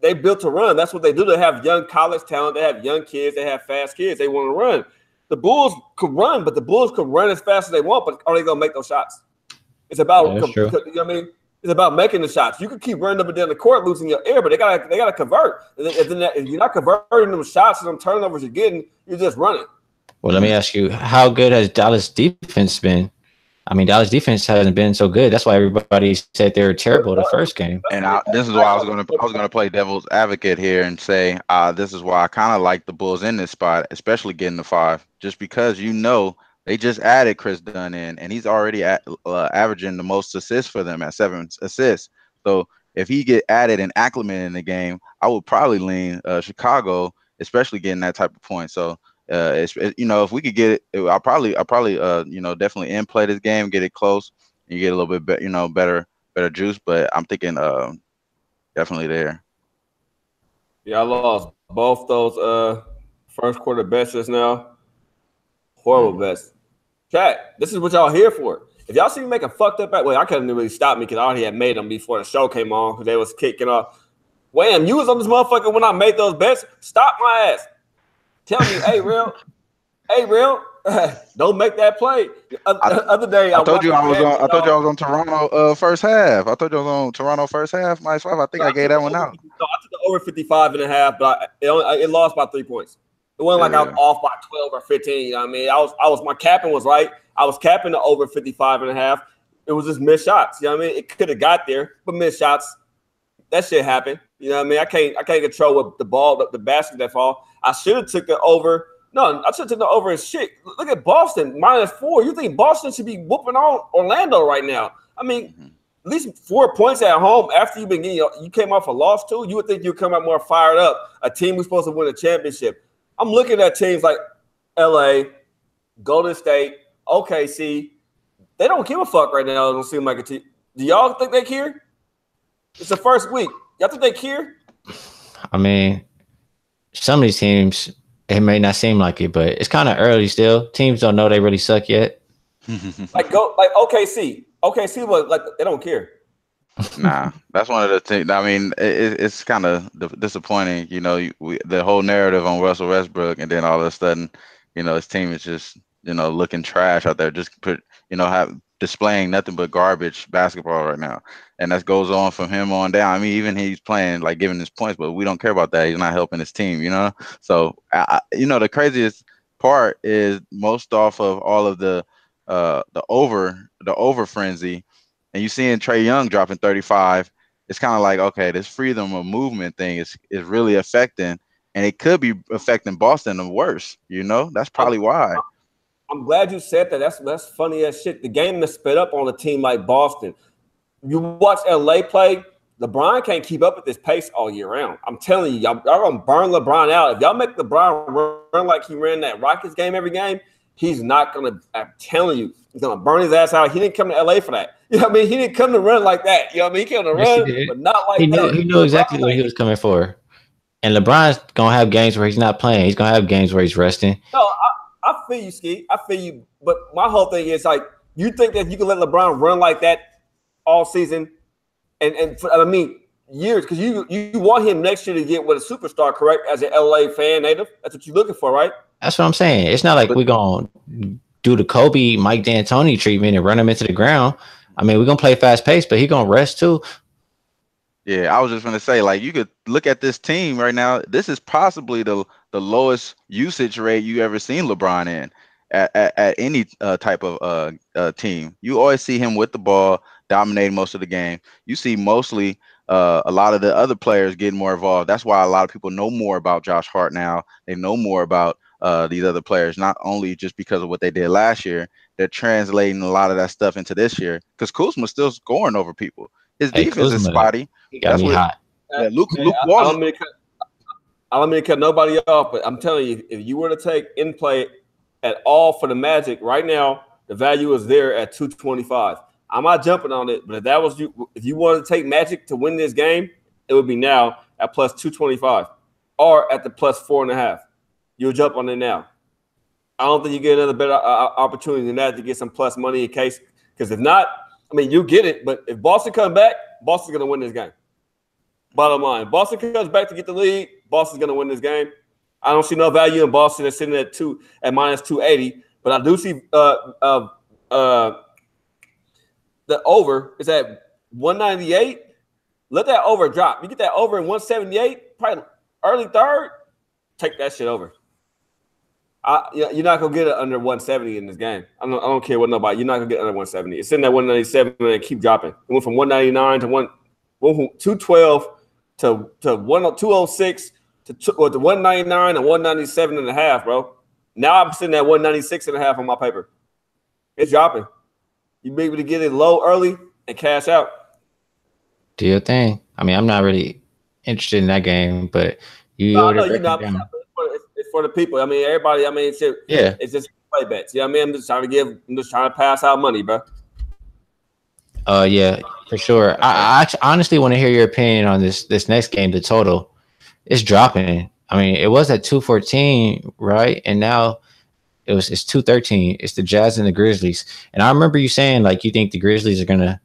they built to run. That's what they do. They have young college talent. They have young kids. They have fast kids. They want to run. The Bulls could run, but the Bulls could run as fast as they want, but are they going to make those shots? It's about, you know what I mean? It's about making the shots. You can keep running up and down the court, losing your air, but they gotta convert. And if you're not converting them shots and them turnovers you're getting, you're just running. Well, let me ask you, how good has Dallas defense been? I mean, Dallas defense hasn't been so good. That's why everybody said they were terrible the first game. And this is why I was going to play devil's advocate here and say this is why I kind of like the Bulls in this spot, especially getting the 5, just because they just added Chris Dunn in, and he's already averaging the most assists for them at 7 assists. So if he get added and acclimated in the game, I would probably lean Chicago, especially getting that type of point. So. If we could get it, I'll probably definitely in play this game, get it close, and you get a little bit better juice. But I'm thinking definitely there. Yeah, I lost both those first quarter bets just now. Horrible bets. Chat, this is what y'all here for. If y'all see me make a fucked up bet, well, I couldn't really stop me because I already had made them before the show came on because they was kicking off. Wham, you was on this motherfucker when I made those bets. Stop my ass. Tell me, hey, real, don't make that play. Other day, I told you I was on Toronto first half. I told you I was on Toronto first half. I think I gave that one out. No, I took the over 55.5, but it lost by 3 points. It wasn't like I was off by 12 or 15. You know what I mean? My capping was right. I was capping the over 55.5. It was just missed shots. You know what I mean? It could have got there, but missed shots. That shit happened. You know what I mean? I can't control what the basket that fall. I should have took the over. No, I should have took the over and shit. Look at Boston, -4. You think Boston should be whooping on Orlando right now? I mean, at least 4 points at home after you've been getting you came off a loss too. You would think you'd come out more fired up. A team who's supposed to win a championship. I'm looking at teams like LA, Golden State, OKC. They don't give a fuck right now. It don't seem like a team. Do y'all think they care? It's the first week. Y'all think they care? I mean, some of these teams, it may not seem like it, but it's kind of early still. Teams don't know they really suck yet. like OKC. OKC was like they don't care. Nah, that's one of the things. I mean, it's kind of disappointing. You know, the whole narrative on Russell Westbrook, and then all of a sudden, you know, his team is just looking trash out there. Just displaying nothing but garbage basketball right now, and that goes on from him on down. I mean, even he's playing like giving his points, but we don't care about that. He's not helping his team, So, the craziest part is most off of all of the over frenzy, and you seeing Trae Young dropping 35. It's kind of like, okay, this freedom of movement thing is really affecting, and it could be affecting Boston the worst. That's probably why. I'm glad you said that. That's funny as shit. The game is sped up on a team like Boston. You watch LA play, LeBron can't keep up with this pace all year round. I'm telling you, y'all gonna burn LeBron out. If y'all make LeBron run like he ran that Rockets game every game, he's not gonna. I'm telling you, he's gonna burn his ass out. He didn't come to LA for that. You know what I mean? He didn't come to run like that. You know what I mean? He came to run, but not like that. He knew exactly what he was coming for. And LeBron's gonna have games where he's not playing. He's gonna have games where he's resting. No, I feel you, Ski. I feel you. But my whole thing is like, you think that you can let LeBron run like that all season, and for, I mean years, because you want him next year to get with a superstar, correct? As an LA fan native, that's what you're looking for, right? That's what I'm saying. It's not like we're gonna do the Kobe, Mike D'Antoni treatment and run him into the ground. I mean, we're gonna play fast pace, but he's gonna rest too. Yeah, I was just gonna say, like, you could look at this team right now. This is possibly the lowest usage rate you ever seen LeBron in at any type of team. You always see him with the ball, dominating most of the game. You see mostly a lot of the other players getting more involved. That's why a lot of people know more about Josh Hart now. They know more about these other players, not only just because of what they did last year. They're translating a lot of that stuff into this year because Kuzma's still scoring over people. His defense is spotty. He got me hot. Yeah, Luke Walton. I don't mean to cut nobody off, but I'm telling you, if you were to take in play at all for the Magic right now, the value is there at 225. I'm not jumping on it, but if you wanted to take Magic to win this game, it would be now at plus 225 or at the plus 4.5. You'll jump on it now. I don't think you get another better opportunity than that to get some plus money in case, because if not, I mean, you get it, but if Boston comes back, Boston's going to win this game. Bottom line, Boston comes back to get the lead, Boston's going to win this game. I don't see no value in Boston. They're sitting at minus 280, but I do see the over is at 198. Let that over drop. You get that over in 178, probably early third, take that shit over. You're not going to get it under 170 in this game. I don't care what nobody. You're not going to get under 170. It's in that 197 and keep dropping. It went from 199 to 212 to 206 to 199 and 197 and a half, bro. Now I'm sitting at 196 and a half on my paper. It's dropping. You be able to get it low early and cash out. Do your thing. I mean, I'm not really interested in that game, but you're not. It's for the people. I mean, everybody. I mean, shit, yeah. It's just play bets. You know what I mean? I'm just trying to pass out money, bro. Yeah, for sure. I honestly want to hear your opinion on this next game. The total is dropping. I mean, it was at 214, right? And now it's 213. It's the Jazz and the Grizzlies. And I remember you saying like you think the Grizzlies are gonna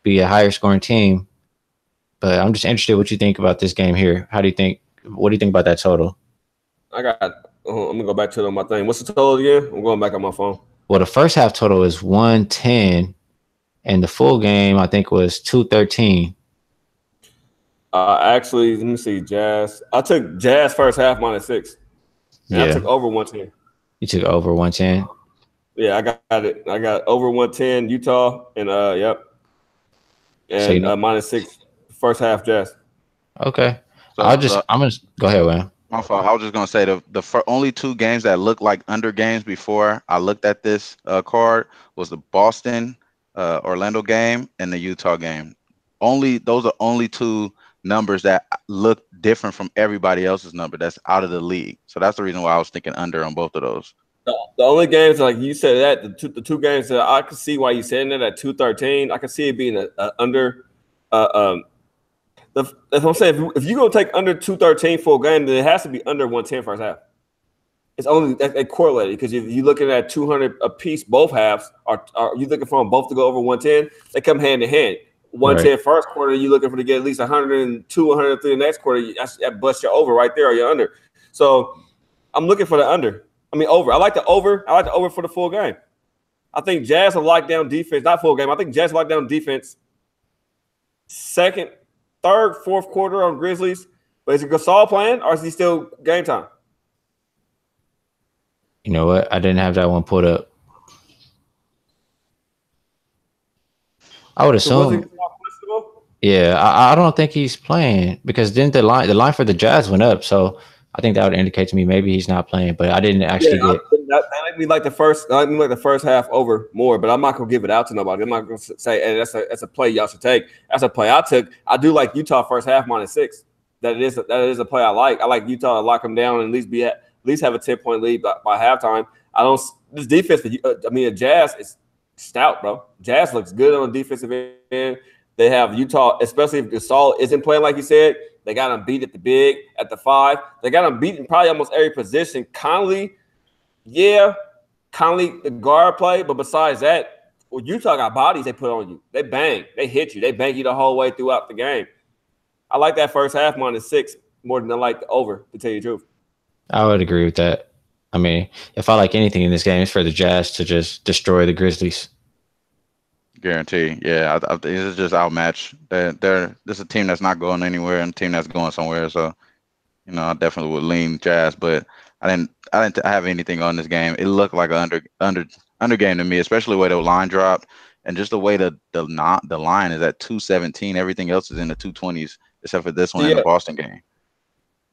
be a higher scoring team. But I'm just interested what you think about this game here. What do you think about that total? I'm gonna go back to it on my thing. What's the total again? I'm going back on my phone. Well, the first half total is 110, and the full game I think was 213. Actually, let me see. Jazz. I took Jazz first half -6. Yeah, I took over 110. You took over 110. Yeah, I got it. I got over 110 Utah, and yep, and so -6 first half Jazz. Okay, so I'm gonna go ahead, man. My fault. I was just gonna say the only two games that looked like under games before I looked at this card was the Boston Orlando game and the Utah game. Those are only two numbers that look different from everybody else's number that's out of the league. So that's the reason why I was thinking under on both of those. The only games, like you said, that the two games that I could see why you saying that at 213, I could see it being a under. That's what I'm saying. If you're gonna take under 213 full game, then it has to be under 110 first half. It's only they correlated because if you're looking at 200 a piece, both halves are you looking for them both to go over 110? They come hand in hand. 110 right. First quarter, you're looking for to get at least 102, 103 the next quarter. That busts you over right there or you're under. So I'm looking for the under. I mean over. I like the over. I like the over for the full game. I think Jazz will lock down defense, not full game. I think Jazz will lock down defense second, third, fourth quarter on Grizzlies. But is it Gasol playing or is he still game time? You know what? I didn't have that one put up. I would assume. Yeah, I don't think he's playing because then the line for the Jazz went up, so I think that would indicate to me maybe he's not playing. But I didn't actually get. That make me like the first half over more, but I'm not gonna give it out to nobody. I'm not gonna say, "Hey, that's a play y'all should take." That's a play I took. I do like Utah first half -6. That is a play I like. I like Utah to lock them down and at least have a 10-point lead by halftime. This defense. The Jazz is stout, bro. Jazz looks good on the defensive end. They have Utah, especially if Gasol isn't playing like you said. They got him beat at the big, at the 5. They got him beat in probably almost every position. Conley, the guard play, but besides that, well, Utah got bodies they put on you. They bang, they hit you, they bang you the whole way throughout the game. I like that first half -6 more than I like the over, to tell you the truth. I would agree with that. I mean, if I like anything in this game, it's for the Jazz to just destroy the Grizzlies. Guarantee. Yeah, I think it's just outmatched. This is a team that's not going anywhere and a team that's going somewhere. So, I definitely would lean Jazz, but I didn't have anything on this game. It looked like an under game to me, especially the way the line dropped and just the way the line is at 217. Everything else is in the 220s except for this one in the Boston game.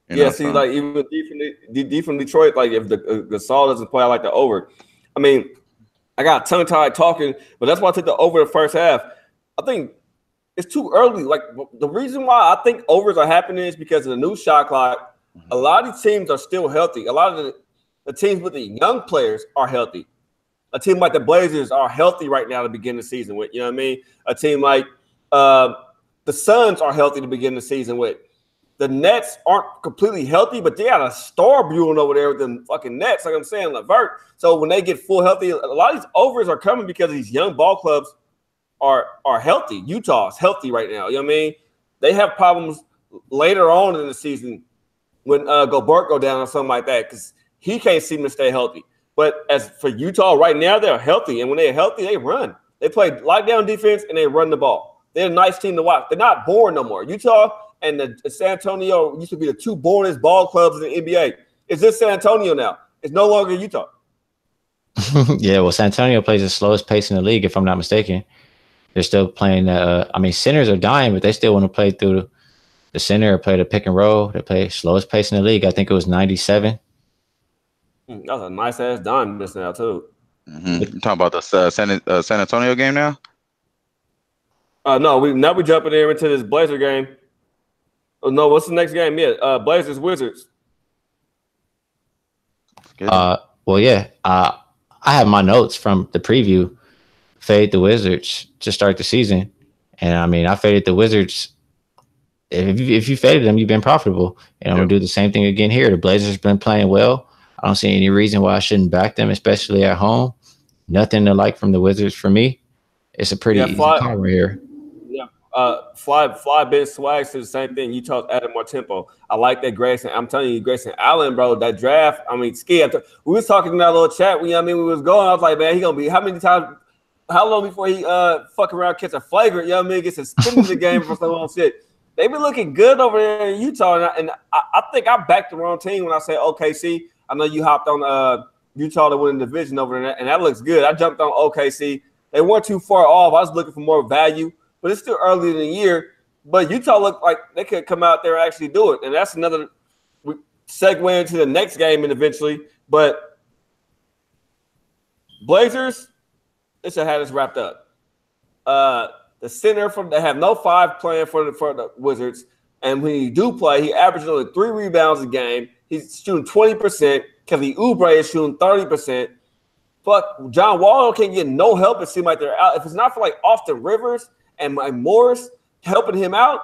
Like even from Detroit, like if the Gasol doesn't play, I like the over. I mean, I got tongue-tied talking, but that's why I took the over the first half. I think it's too early. Like the reason why I think overs are happening is because of the new shot clock. A lot of these teams are still healthy. A lot of the teams with the young players are healthy. A team like the Blazers are healthy right now to begin the season with. You know what I mean? A team like the Suns are healthy to begin the season with. The Nets aren't completely healthy, but they got a star brewing over there with them fucking Nets, like I'm saying, Levert. So when they get full healthy, a lot of these overs are coming because these young ball clubs are healthy. Utah's healthy right now. You know what I mean? They have problems later on in the season when Gobert go down or something like that because he can't seem to stay healthy. But as for Utah right now, they're healthy. And when they're healthy, they run. They play lockdown defense and they run the ball. They're a nice team to watch. They're not boring no more. Utah and the San Antonio used to be the two boringest ball clubs in the NBA. It's just San Antonio now. It's no longer Utah. Yeah, well, San Antonio plays the slowest pace in the league, if I'm not mistaken. They're still playing centers are dying, but they still want to play through the center or play the pick and roll. They play slowest pace in the league. I think it was 97. That was a nice-ass dime miss now, too. Mm-hmm. You talking about the San Antonio game now? No, we jumping there into this Blazer game. Oh, no, what's the next game? Yeah, Blazers Wizards. Well, yeah. I have my notes from the preview. Fade the Wizards to start the season, and I mean, I faded the Wizards If you faded them, you've been profitable. And I'm gonna do the same thing again here. The Blazers been playing well. I don't see any reason why I shouldn't back them, especially at home. Nothing to like from the Wizards for me. It's a pretty easy call right here. Yeah, Fly Ben Swag said the same thing. You talked added more tempo. I like that Grayson. I'm telling you, Grayson Allen, bro, that draft. I mean, we was talking in that little chat. We was going. I was like, man, he gonna be how many times? How long before he fuck around, catch a flagrant? Get suspended the game for some old shit. They be looking good over there in Utah, and I think I backed the wrong team when I said OKC. I know you hopped on Utah to win the division over there, and that looks good. I jumped on OKC. They weren't too far off. I was looking for more value, but it's still early in the year. But Utah looked like they could come out there and actually do it, and that's another segue into the next game and eventually. But Blazers, they should have this wrapped up. The center they have no 5 playing for the Wizards, and when he do play, he averages only 3 rebounds a game. He's shooting 20%. Kelly Oubre is shooting 30%. But John Wall can't get no help. It seems like they're out. If it's not for like Austin Rivers and Morris helping him out,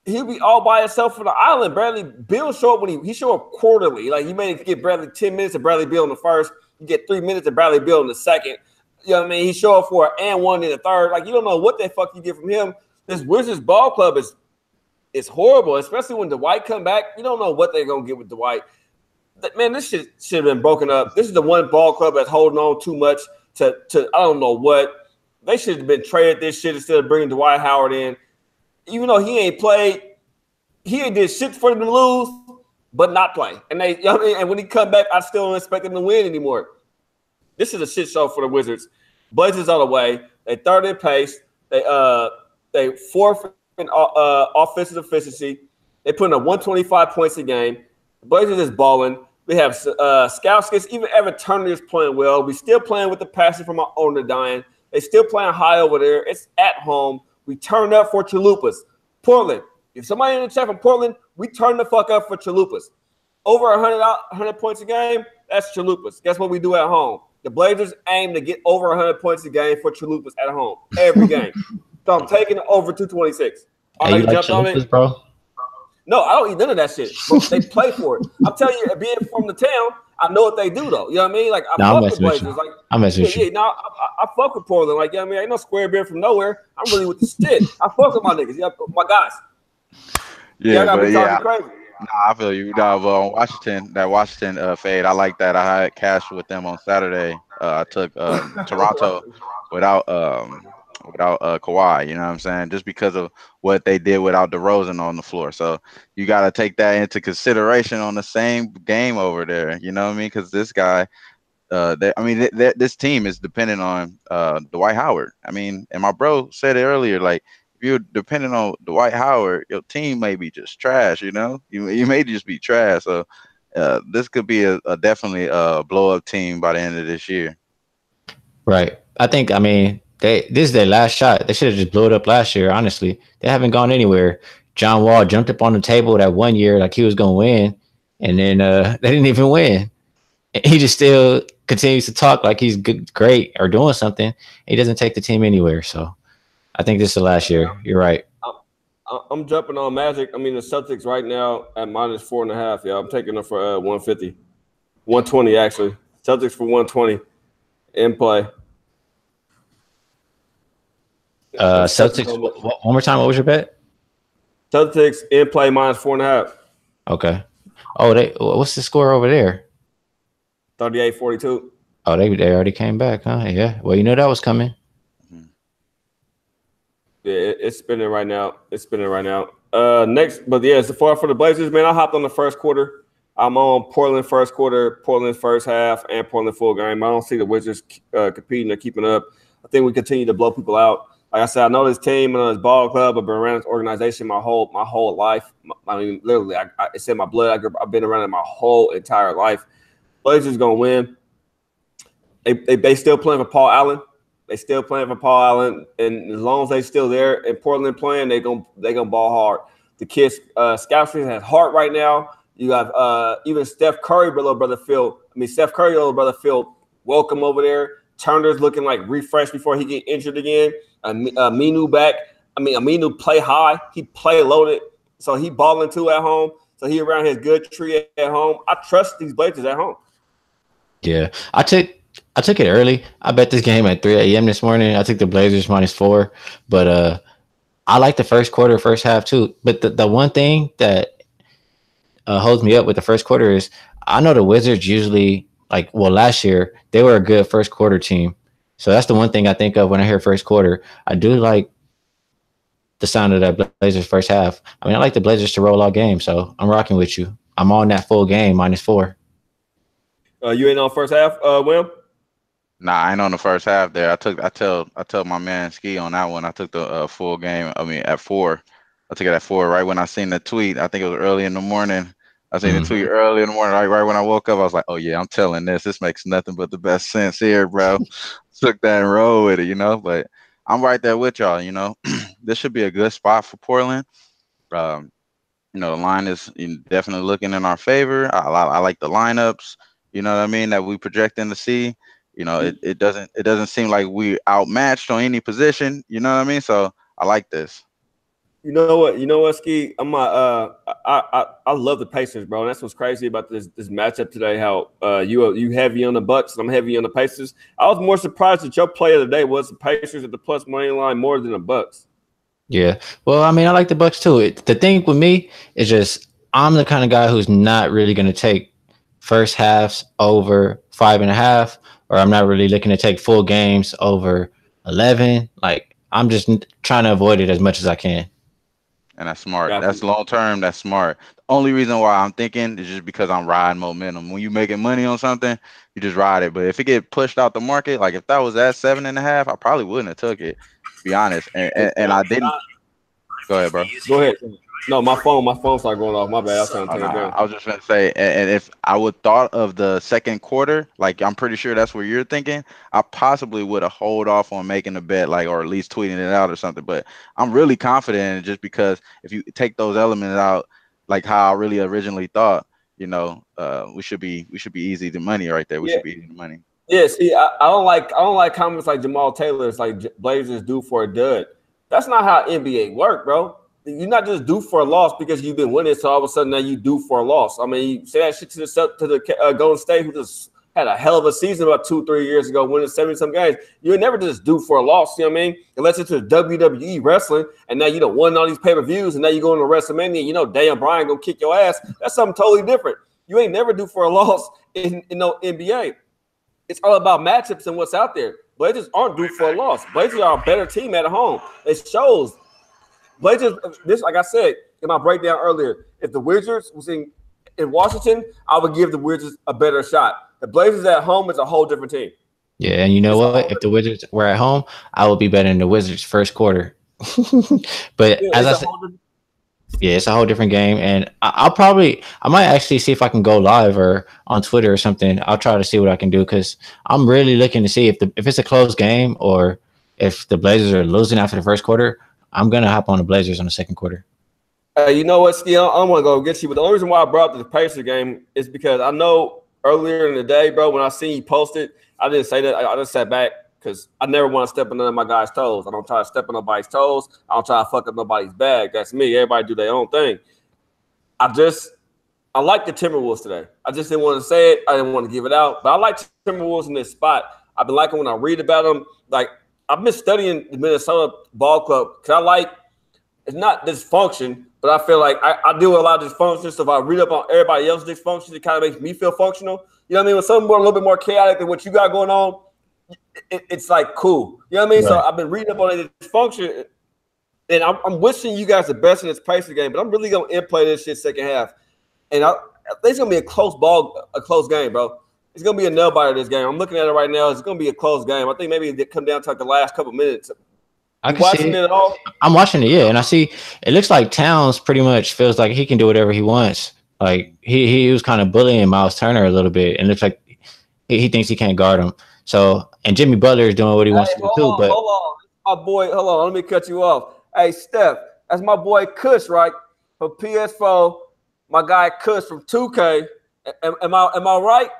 he'll be all by himself for the island. Bradley Beal show up when he show up quarterly. Like you may get Bradley 10 minutes of Bradley Beal in the first, you get 3 minutes of Bradley Beal in the second. You know what I mean? He show up for and 1 in the third. Like you don't know what the fuck you get from him. This Wizards ball club is horrible, especially when Dwight come back. You don't know what they're gonna get with Dwight. Man, this shit should have been broken up. This is the one ball club that's holding on too much to I don't know what. They should have been traded this shit instead of bringing Dwight Howard in. Even though he ain't played, he ain't did shit for them to lose, but not play. And you know what I mean? And when he come back, I still don't expect him to win anymore. This is a shit show for the Wizards. Blazers on the way. They third in pace. They fourth in offensive efficiency. They put in 125 points a game. The Blazers is balling. We have Scoutskis. Even Evan Turner is playing well. We still playing with the passing from our owner dying. They still playing high over there. It's at home. We turn up for Chalupas. Portland. If somebody in the chat from Portland, we turn the fuck up for Chalupas. Over 100 points a game, that's Chalupas. Guess what we do at home? The Blazers aim to get over 100 points a game for Chalupas at home every game. So I'm taking it over 226. Hey, you like Chalupas, bro? No, I don't eat none of that shit. But they play for it. I'm telling you, being from the town, I know what they do, though. You know what I mean? Like, I fuck with Blazers. Like, I'm messing with you. No, I fuck with Portland. Like, you know what I mean? Ain't no square beer from nowhere. I'm really with the shit. I fuck with my niggas. Yeah, my guys. Yeah, but yeah. Crazy. Nah, I feel you. Nah, Washington fade. I like that. I had cash with them on Saturday. I took Toronto without Kawhi. You know what I'm saying? Just because of what they did without DeRozan on the floor. So you got to take that into consideration on the same game over there. You know what I mean? Because this guy, this team is dependent on Dwight Howard. I mean, and my bro said it earlier, like, if you're depending on Dwight Howard, your team may be just trash, you know? You may just be trash. So this could be a definitely a blow-up team by the end of this year. Right. This is their last shot. They should have just blew it up last year, honestly. They haven't gone anywhere. John Wall jumped up on the table that 1 year like he was going to win, and then they didn't even win. He just still continues to talk like he's good, great, or doing something. He doesn't take the team anywhere, so I think this is the last year. You're right. I'm jumping on Magic. I mean, the Celtics right now at -4.5. Yeah, I'm taking them for 150. 120, actually. Celtics for 120 in play. Celtics, one more time. What was your bet? Celtics in play -4.5. Okay. Oh, what's the score over there? 38-42. Oh, they already came back, huh? Yeah. Well, you know that was coming. Yeah, it's spinning right now. Next, but yeah, it's the far for the Blazers, man. I hopped on the first quarter. I'm on Portland first quarter, Portland first half, and Portland full game. I don't see the Wizards competing or keeping up. I think we continue to blow people out. Like I said, I know this team, I know this ball club. I've been around this organization my whole life. I mean, literally, it's in my blood. I've been around it my whole entire life. Blazers gonna win. They still playing for Paul Allen. And as long as they still there and Portland playing, they gonna ball hard. The kids, Scouts has heart right now. You got even Steph Curry, little brother Phil. Welcome over there. Turner's looking like refreshed before he get injured again. Aminu back. Aminu play high. He play loaded. So he balling too at home. So he around his good tree at home. I trust these Blazers at home. Yeah, I took it early. I bet this game at 3 a.m. this morning. I took the Blazers -4, but I like the first quarter, first half too. But the one thing that holds me up with the first quarter is I know the Wizards usually last year they were a good first quarter team. So that's the one thing I think of when I hear first quarter. I do like the sound of that Blazers first half. I mean, I like the Blazers to roll all game, so I'm rocking with you. I'm on that full game -4. You ain't on first half, Will? Nah, I ain't on the first half there. I tell my man Ski on that one. I took the full game. I mean, at 4. I took it at 4 right when I seen the tweet. I think it was early in the morning. I seen the tweet early in the morning. Right when I woke up, I was like, "Oh yeah, I'm telling this. This makes nothing but the best sense here, bro." Took that and roll with it, But I'm right there with y'all. This should be a good spot for Portland. The line is definitely looking in our favor. I like the lineups. You know what I mean? That we projecting to see. It doesn't seem like we outmatched on any position. You know what I mean? So I like this. You know what, Ski? I love the Pacers, bro. And that's what's crazy about this matchup today. How you heavy on the Bucks and I'm heavy on the Pacers. I was more surprised that your play of the day was the Pacers at the plus money line more than the Bucks. Yeah. Well, I mean, I like the Bucks too. The thing with me is just I'm the kind of guy who's not really going to take first halves over 5.5, or I'm not really looking to take full games over 11. I'm just trying to avoid it as much as I can. And that's smart. That's long term. That's smart. The only reason why I'm thinking is just because I'm riding momentum. When you making money on something, you just ride it. But if it get pushed out the market, like if that was at 7.5, I probably wouldn't have took it. To be honest, and I didn't. Go ahead, bro. Go ahead. No, my phone started going off. My bad. I was trying to take it down. I was just gonna say, and if I would thought of the second quarter, I'm pretty sure that's what you're thinking, I possibly would have hold off on making a bet, or at least tweeting it out or something. But I'm really confident in it just because if you take those elements out, like how I really originally thought, we should be easy to money right there. We should be easy to money. Yeah. See, I don't like comments like Jamal Taylor's like Blazers due for a dud. That's not how NBA work, bro. You're not just due for a loss because you've been winning, so all of a sudden now you due for a loss. I mean, you say that shit to the Golden State, who just had a hell of a season about 2-3 years ago, winning 70-some games. You're never just due for a loss, you know what I mean? Unless it's to WWE wrestling, and now you done won all these pay-per-views, and now you're going to WrestleMania, Daniel Bryan gonna kick your ass. That's something totally different. You ain't never due for a loss in no NBA. It's all about matchups and what's out there. Blazers aren't due for a loss. Blazers are a better team at home. It shows. Blazers, this, like I said in my breakdown earlier, if the Wizards was in Washington, I would give the Wizards a better shot. The Blazers at home is a whole different team. Yeah, and you know what? If the Wizards were at home, I would be betting the Wizards first quarter. But as I said, it's a whole different game, and I might actually see if I can go live or on Twitter or something. I'll try to see what I can do because I'm really looking to see if it's a close game or if the Blazers are losing after the first quarter. I'm gonna hop on the Blazers on the second quarter. You know what, Ski? I don't want to go get you, but the only reason why I brought up the Pacers game is because I know earlier in the day, bro, when I seen you post it, I didn't say that. I just sat back because I never want to step on none of my guys' toes. I don't try to step on nobody's toes. I don't try to fuck up nobody's bag. That's me. Everybody do their own thing. I like the Timberwolves today. I just didn't want to say it. I didn't want to give it out. But I like Timberwolves in this spot. I've been liking when I read about them. I've been studying the Minnesota ball club because it's not dysfunction, but I feel like I deal with a lot of dysfunction. So if I read up on everybody else's dysfunction, it kind of makes me feel functional. You know what I mean? When something more a little bit more chaotic than what you got going on, it's like cool. You know what I mean? Right. So I've been reading up on the dysfunction, and I'm wishing you guys the best in this Pacers game, but I'm really gonna play this shit second half, and I think it's gonna be a close game, bro. It's gonna be a nail biter this game. I'm looking at it right now. It's gonna be a close game. I think maybe it come down to the last couple minutes. Watching it at all? I'm watching it, yeah, and I see it looks like Towns pretty much feels like he can do whatever he wants. Like he was kind of bullying Miles Turner a little bit, and it looks like he thinks he can't guard him. So, and Jimmy Butler is doing what he wants to do too. But hold on, my boy, hold on, let me cut you off. Hey, Steph, that's my boy Kush, right? From PS4, my guy Kush from 2K. Am I right?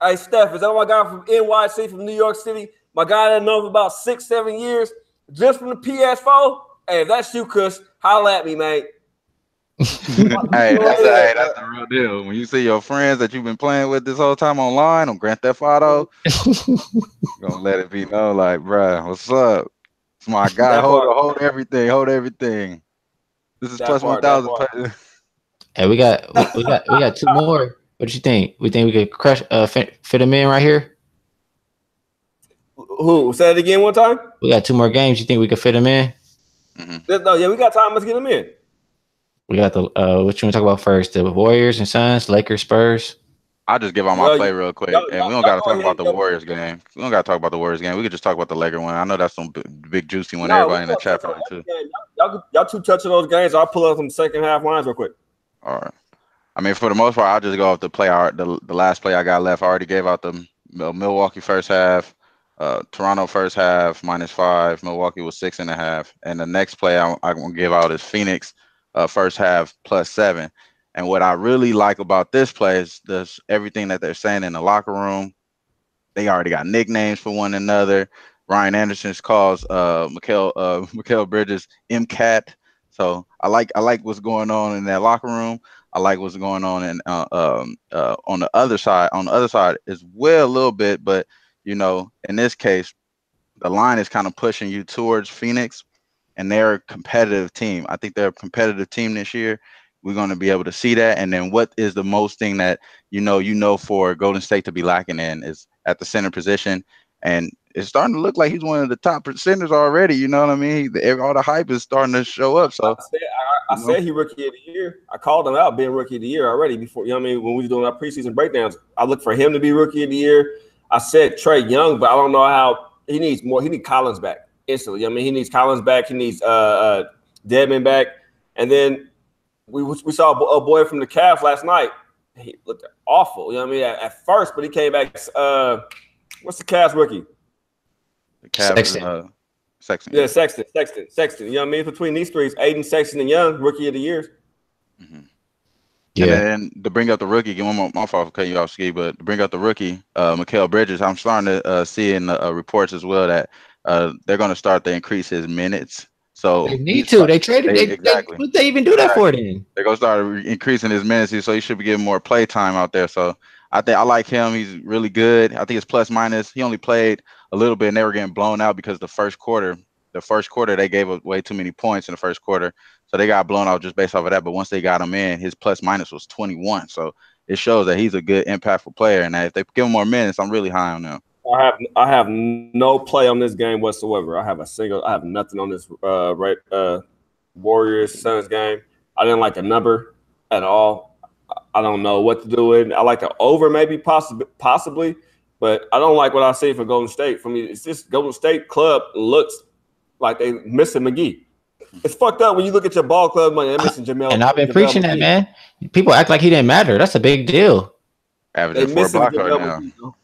Hey, Steph, is that my guy from NYC, from New York City? My guy that I know for about 6-7 years, just from the PS4? Hey, if that's you, Kush, holla at me, mate. Hey, that's the real deal. When you see your friends that you've been playing with this whole time online on Grand Theft Auto, you're gonna let it be known, like, bruh, what's up? It's my guy. Hold everything. This is plus 1,000. Hey, we got two more. What you think? We think we could crush fit them in right here? Who? Say it again one time? We got two more games. You think we could fit them in? Mm-hmm. No, yeah, we got time. Let's get them in. We got the what you want to talk about first? The Warriors and Suns, Lakers, Spurs. I'll just give out my play real quick, and we don't got to talk about the Warriors game. We don't got to talk about the Warriors game. We could just talk about the Lakers one. I know that's some big juicy one. Everybody in the chat probably too. Y'all two touching those games. I'll pull up some second half lines real quick. All right. I mean, for the most part, I'll just go off the play. The last play I got left. I already gave out the Milwaukee first half, Toronto first half -5. Milwaukee was 6.5, and the next play I'm gonna give out is Phoenix first half +7. And what I really like about this play is everything that they're saying in the locker room. They already got nicknames for one another. Ryan Anderson calls Mikal Bridges MCAT. So I like what's going on in that locker room. I like what's going on in on the other side. On the other side as well a little bit, but you know, in this case, the line is kind of pushing you towards Phoenix, and they're a competitive team. I think they're a competitive team this year. We're going to be able to see that. And then what is the most thing that you know for Golden State to be lacking in is at the center position. And it's starting to look like he's one of the top centers already. You know what I mean? All the hype is starting to show up. So I said he rookie of the year. I called him out being rookie of the year already before. You know what I mean? When we were doing our preseason breakdowns, I looked for him to be rookie of the year. I said Trae Young, but I don't know how he needs more. He needs Collins back instantly. I mean, he needs Collins back. He needs Dedmon back. And then we saw a boy from the Cavs last night. He looked awful. You know what I mean? At first, but he came back. What's the Cavs rookie? The Cavs, Sexton. Yeah, Sexton. You know what I mean? Between these three, Aiden, Sexton, and Young, rookie of the year. Mm-hmm. Yeah. And then to bring up the rookie, give one more my fault for cutting you off, Ski, but to bring up the rookie, Mikal Bridges, I'm starting to see in the reports as well that they're going to start to increase his minutes. So they need to. They traded. Exactly. What they even do that for then? They're going to start increasing his minutes, so he should be getting more play time out there. So I think I like him. He's really good. I think it's plus minus. He only played a little bit, and they were getting blown out because the first quarter they gave away too many points in the first quarter, so they got blown out just based off of that. But once they got him in, his plus minus was 21. So it shows that he's a good, impactful player. And that if they give him more minutes, I'm really high on him. I have no play on this game whatsoever. I have nothing on this Warriors Suns game. I didn't like the number at all. I don't know what to do with it. I like the over maybe possibly, but I don't like what I see for Golden State. For me, it's just Golden State club looks like they missing McGee. It's fucked up when you look at your ball club money. They're missing Jamel. And I've been preaching that, man. People act like he didn't matter. That's a big deal. Averaging 4 blocks right now.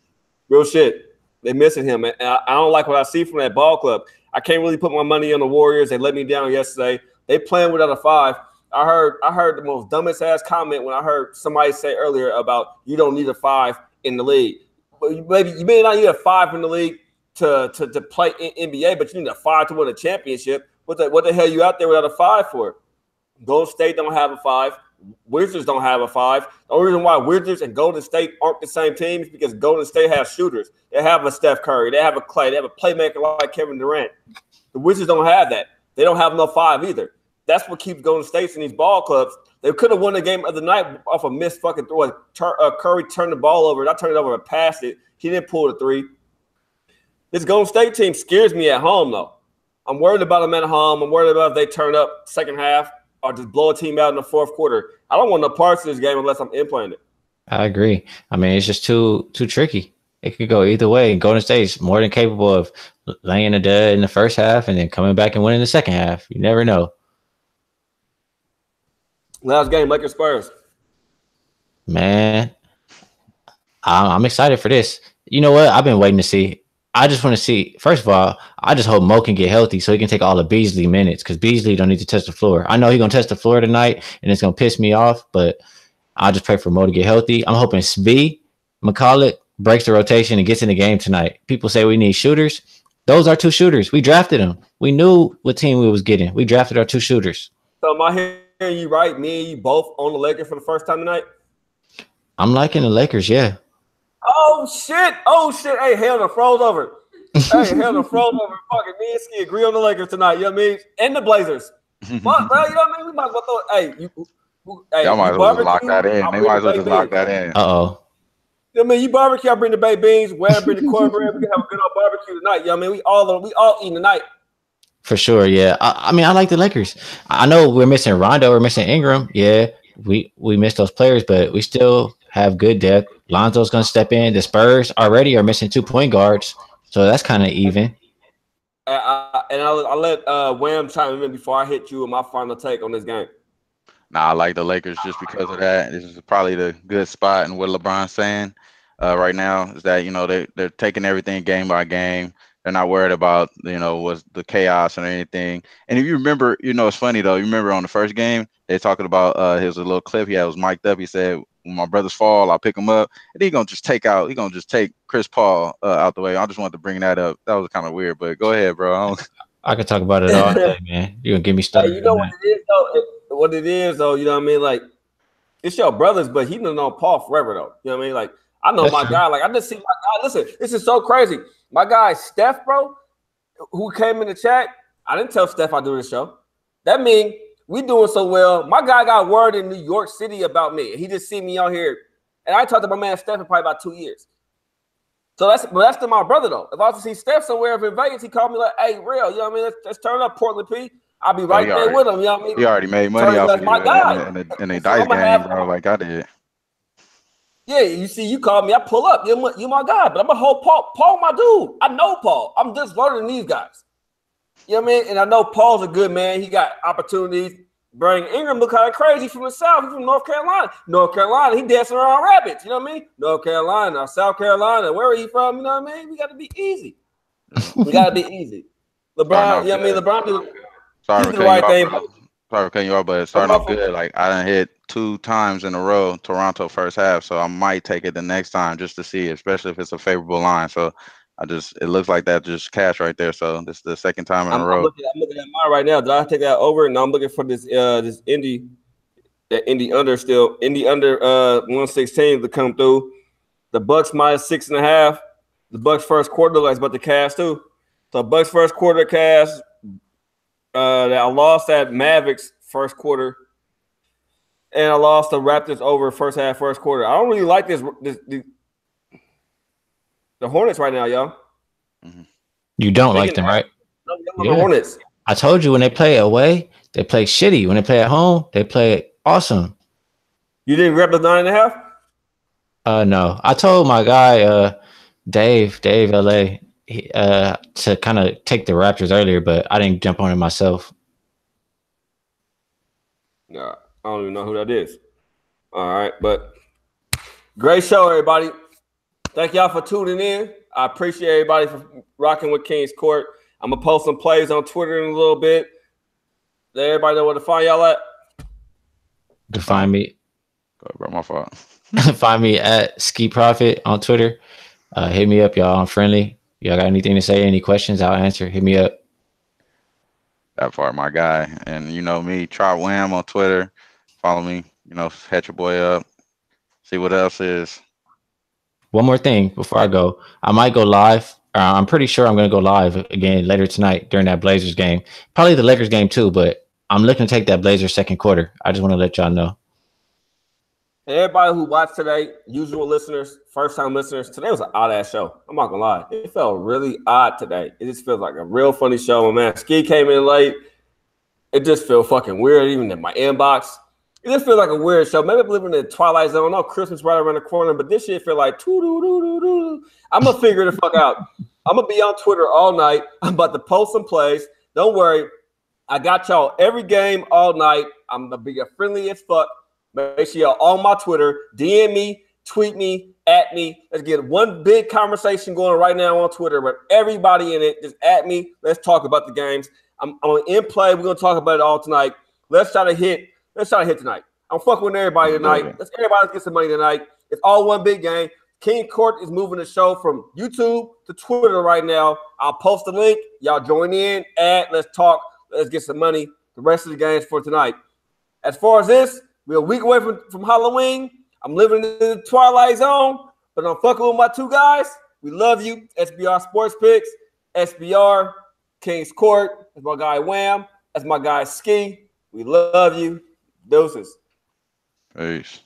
Real shit. They missing him, and I don't like what I see from that ball club. I can't really put my money on the Warriors. They let me down yesterday. They playing without a 5. I heard the most dumbest ass comment when I heard somebody say earlier about you don't need a 5 in the league. But you may not need a 5 in the league to play in NBA, but you need a 5 to win a championship. What the hell you out there without a 5 for? Golden State don't have a 5. Wizards don't have a 5. The only reason why Wizards and Golden State aren't the same teams is because Golden State has shooters. They have a Steph Curry. They have a Clay. They have a playmaker like Kevin Durant. The Wizards don't have that. They don't have no 5 either. That's what keeps Golden State in these ball clubs. They could have won the game of the night off a missed fucking throw. Curry turned the ball over. Not turned it over and passed it. He didn't pull the 3. This Golden State team scares me at home, though. I'm worried about them at home. I'm worried about if they turn up second half or just blow a team out in the fourth quarter. I don't want no parts of this game unless I'm implaying it. I agree. I mean, it's just too tricky. It could go either way. Golden State's more than capable of laying a dud in the first half and then coming back and winning the second half. You never know. Last game, Lakers Spurs. Man, I'm excited for this. You know what? I've been waiting to see. I just want to see. First of all, I just hope Mo can get healthy so he can take all the Beasley minutes because Beasley don't need to touch the floor. I know he's going to touch the floor tonight, and it's going to piss me off, but I'll just pray for Mo to get healthy. I'm hoping Svi McCullough breaks the rotation and gets in the game tonight. People say we need shooters. Those are 2 shooters. We drafted them. We knew what team we was getting. We drafted our 2 shooters. So my hearing you right, me and you both on the Lakers for the first time tonight? I'm liking the Lakers, yeah. Oh shit! Hey, hell, the froze over. Hey, hell, the froze over. Fucking me and Ski agree on the Lakers tonight. You know what I mean? And the Blazers. Fuck, bro. You know what I mean? We might as well throw. Y'all might as well just lock that in. They might as well just lock that in. Uh-oh. You know what I mean? You barbecue, I bring the baked beans. Where bring the cornbread. We can have a good old barbecue tonight. You know what I mean? We all eating tonight. For sure, yeah. I mean, I like the Lakers. I know we're missing Rondo, we're missing Ingram. Yeah, we missed those players, but we still have good depth. Lonzo's going to step in. The Spurs already are missing 2 point guards, so that's kind of even. I'll let Wham chime in before I hit you with my final take on this game. Nah, I like the Lakers just because of that. This is probably the good spot. And what LeBron's saying right now is that, you know, they're taking everything game by game. They're not worried about, you know, what's the chaos or anything. And if you remember, you know, it's funny, though. You remember on the first game, they talking about here's a little clip he had was mic'd up. He said, when my brothers fall, I'll pick them up. And he's going to just take Chris Paul out the way. I just wanted to bring that up. That was kind of weird, but go ahead, bro. I could talk about it all day, man. You're going to get me started. Hey, you know what it is, though? What it is, though, you know what I mean? Like, it's your brothers, but he done known Paul forever, though. You know what I mean? Like, I know my guy. Like, I just see my guy. Listen, this is so crazy. My guy, Steph, bro, who came in the chat, I didn't tell Steph I do this show. That means we doing so well. My guy got word in New York City about me. He just see me out here. And I talked to my man Steph in probably about 2 years. So that's still my brother, though. If I was to see Steph somewhere in Vegas, he called me like, hey, real, you know what I mean? Let's turn up Portland P. I'll be right there with him, you know what I mean? He already made money off of you my guy. in a dice game, bro, like I did. Yeah, you see, you called me, I pull up. You're my guy, but I'm going to hold Paul. Paul, my dude. I know Paul. I'm just learning these guys. You know what I mean? And I know Paul's a good man. He got opportunities. Bring Ingram look kind of crazy from the South. He's from North Carolina. North Carolina, he dancing around rabbits. You know what I mean? North Carolina, South Carolina. Where are you from? You know what I mean? We got to be easy. We got to be easy. LeBron, you know what I mean? LeBron do the right thing. Sorry for cutting you off, but it's starting off good. Like, I done hit 2 times in a row Toronto first half, so I might take it the next time just to see, especially if it's a favorable line. So it looks like that just cash right there. So this is the second time in a row. I'm looking at mine right now. Did I take that over? No, I'm looking for this Indy under 116 to come through. The Bucks minus 6.5. The Bucks first quarter looks like it's about to cash too. So Bucks first quarter cash. I lost at Mavericks first quarter, and I lost the Raptors over first half, first quarter. I don't really like the Hornets right now, y'all. You don't like them, right? The Hornets. I told you when they play away, they play shitty. When they play at home, they play awesome. You didn't grab the 9.5? No. I told my guy, Dave LA, to kind of take the Raptors earlier, but I didn't jump on it myself. No, I don't even know who that is. All right, but great show, everybody. Thank y'all for tuning in. I appreciate everybody for rocking with King's Court. I'm gonna post some plays on Twitter in a little bit. Let everybody know where to find y'all at. To find me, bro, my fault. Find me at Ski Profit on Twitter. Hit me up, y'all. I'm friendly. Y'all got anything to say? Any questions? I'll answer. Hit me up. That part, my guy. And you know me, try Wham on Twitter. Follow me. You know, hit your boy up. See what else is. One more thing before I go. I might go live. I'm pretty sure I'm going to go live again later tonight during that Blazers game. Probably the Lakers game too, but I'm looking to take that Blazers second quarter. I just want to let y'all know. Everybody who watched today, usual listeners, first-time listeners, today was an odd-ass show. I'm not going to lie. It felt really odd today. It just feels like a real funny show. My man Ski came in late. It just feels fucking weird, even in my inbox. It just feels like a weird show. Maybe I'm living in the Twilight Zone. I know Christmas right around the corner, but this shit feel like doo-doo-doo-doo-doo. I'm going to figure the fuck out. I'm going to be on Twitter all night. I'm about to post some plays. Don't worry. I got y'all every game all night. I'm going to be friendly as fuck. Make sure y'all on my Twitter. DM me, tweet me, at me. Let's get one big conversation going right now on Twitter with everybody in it. Just at me. Let's talk about the games. I'm in play. We're going to talk about it all tonight. Let's try to hit tonight. I'm fucking with everybody tonight. Let's get some money tonight. It's all one big game. King Court is moving the show from YouTube to Twitter right now. I'll post the link. Y'all join in. Let's talk. Let's get some money. The rest of the games for tonight. As far as this, we're a week away from Halloween. I'm living in the Twilight Zone, but I'm fucking with my two guys. We love you. SBR Sports Picks, SBR, Kings Court. That's my guy Wham. That's my guy Ski. We love you. Deuces. Peace.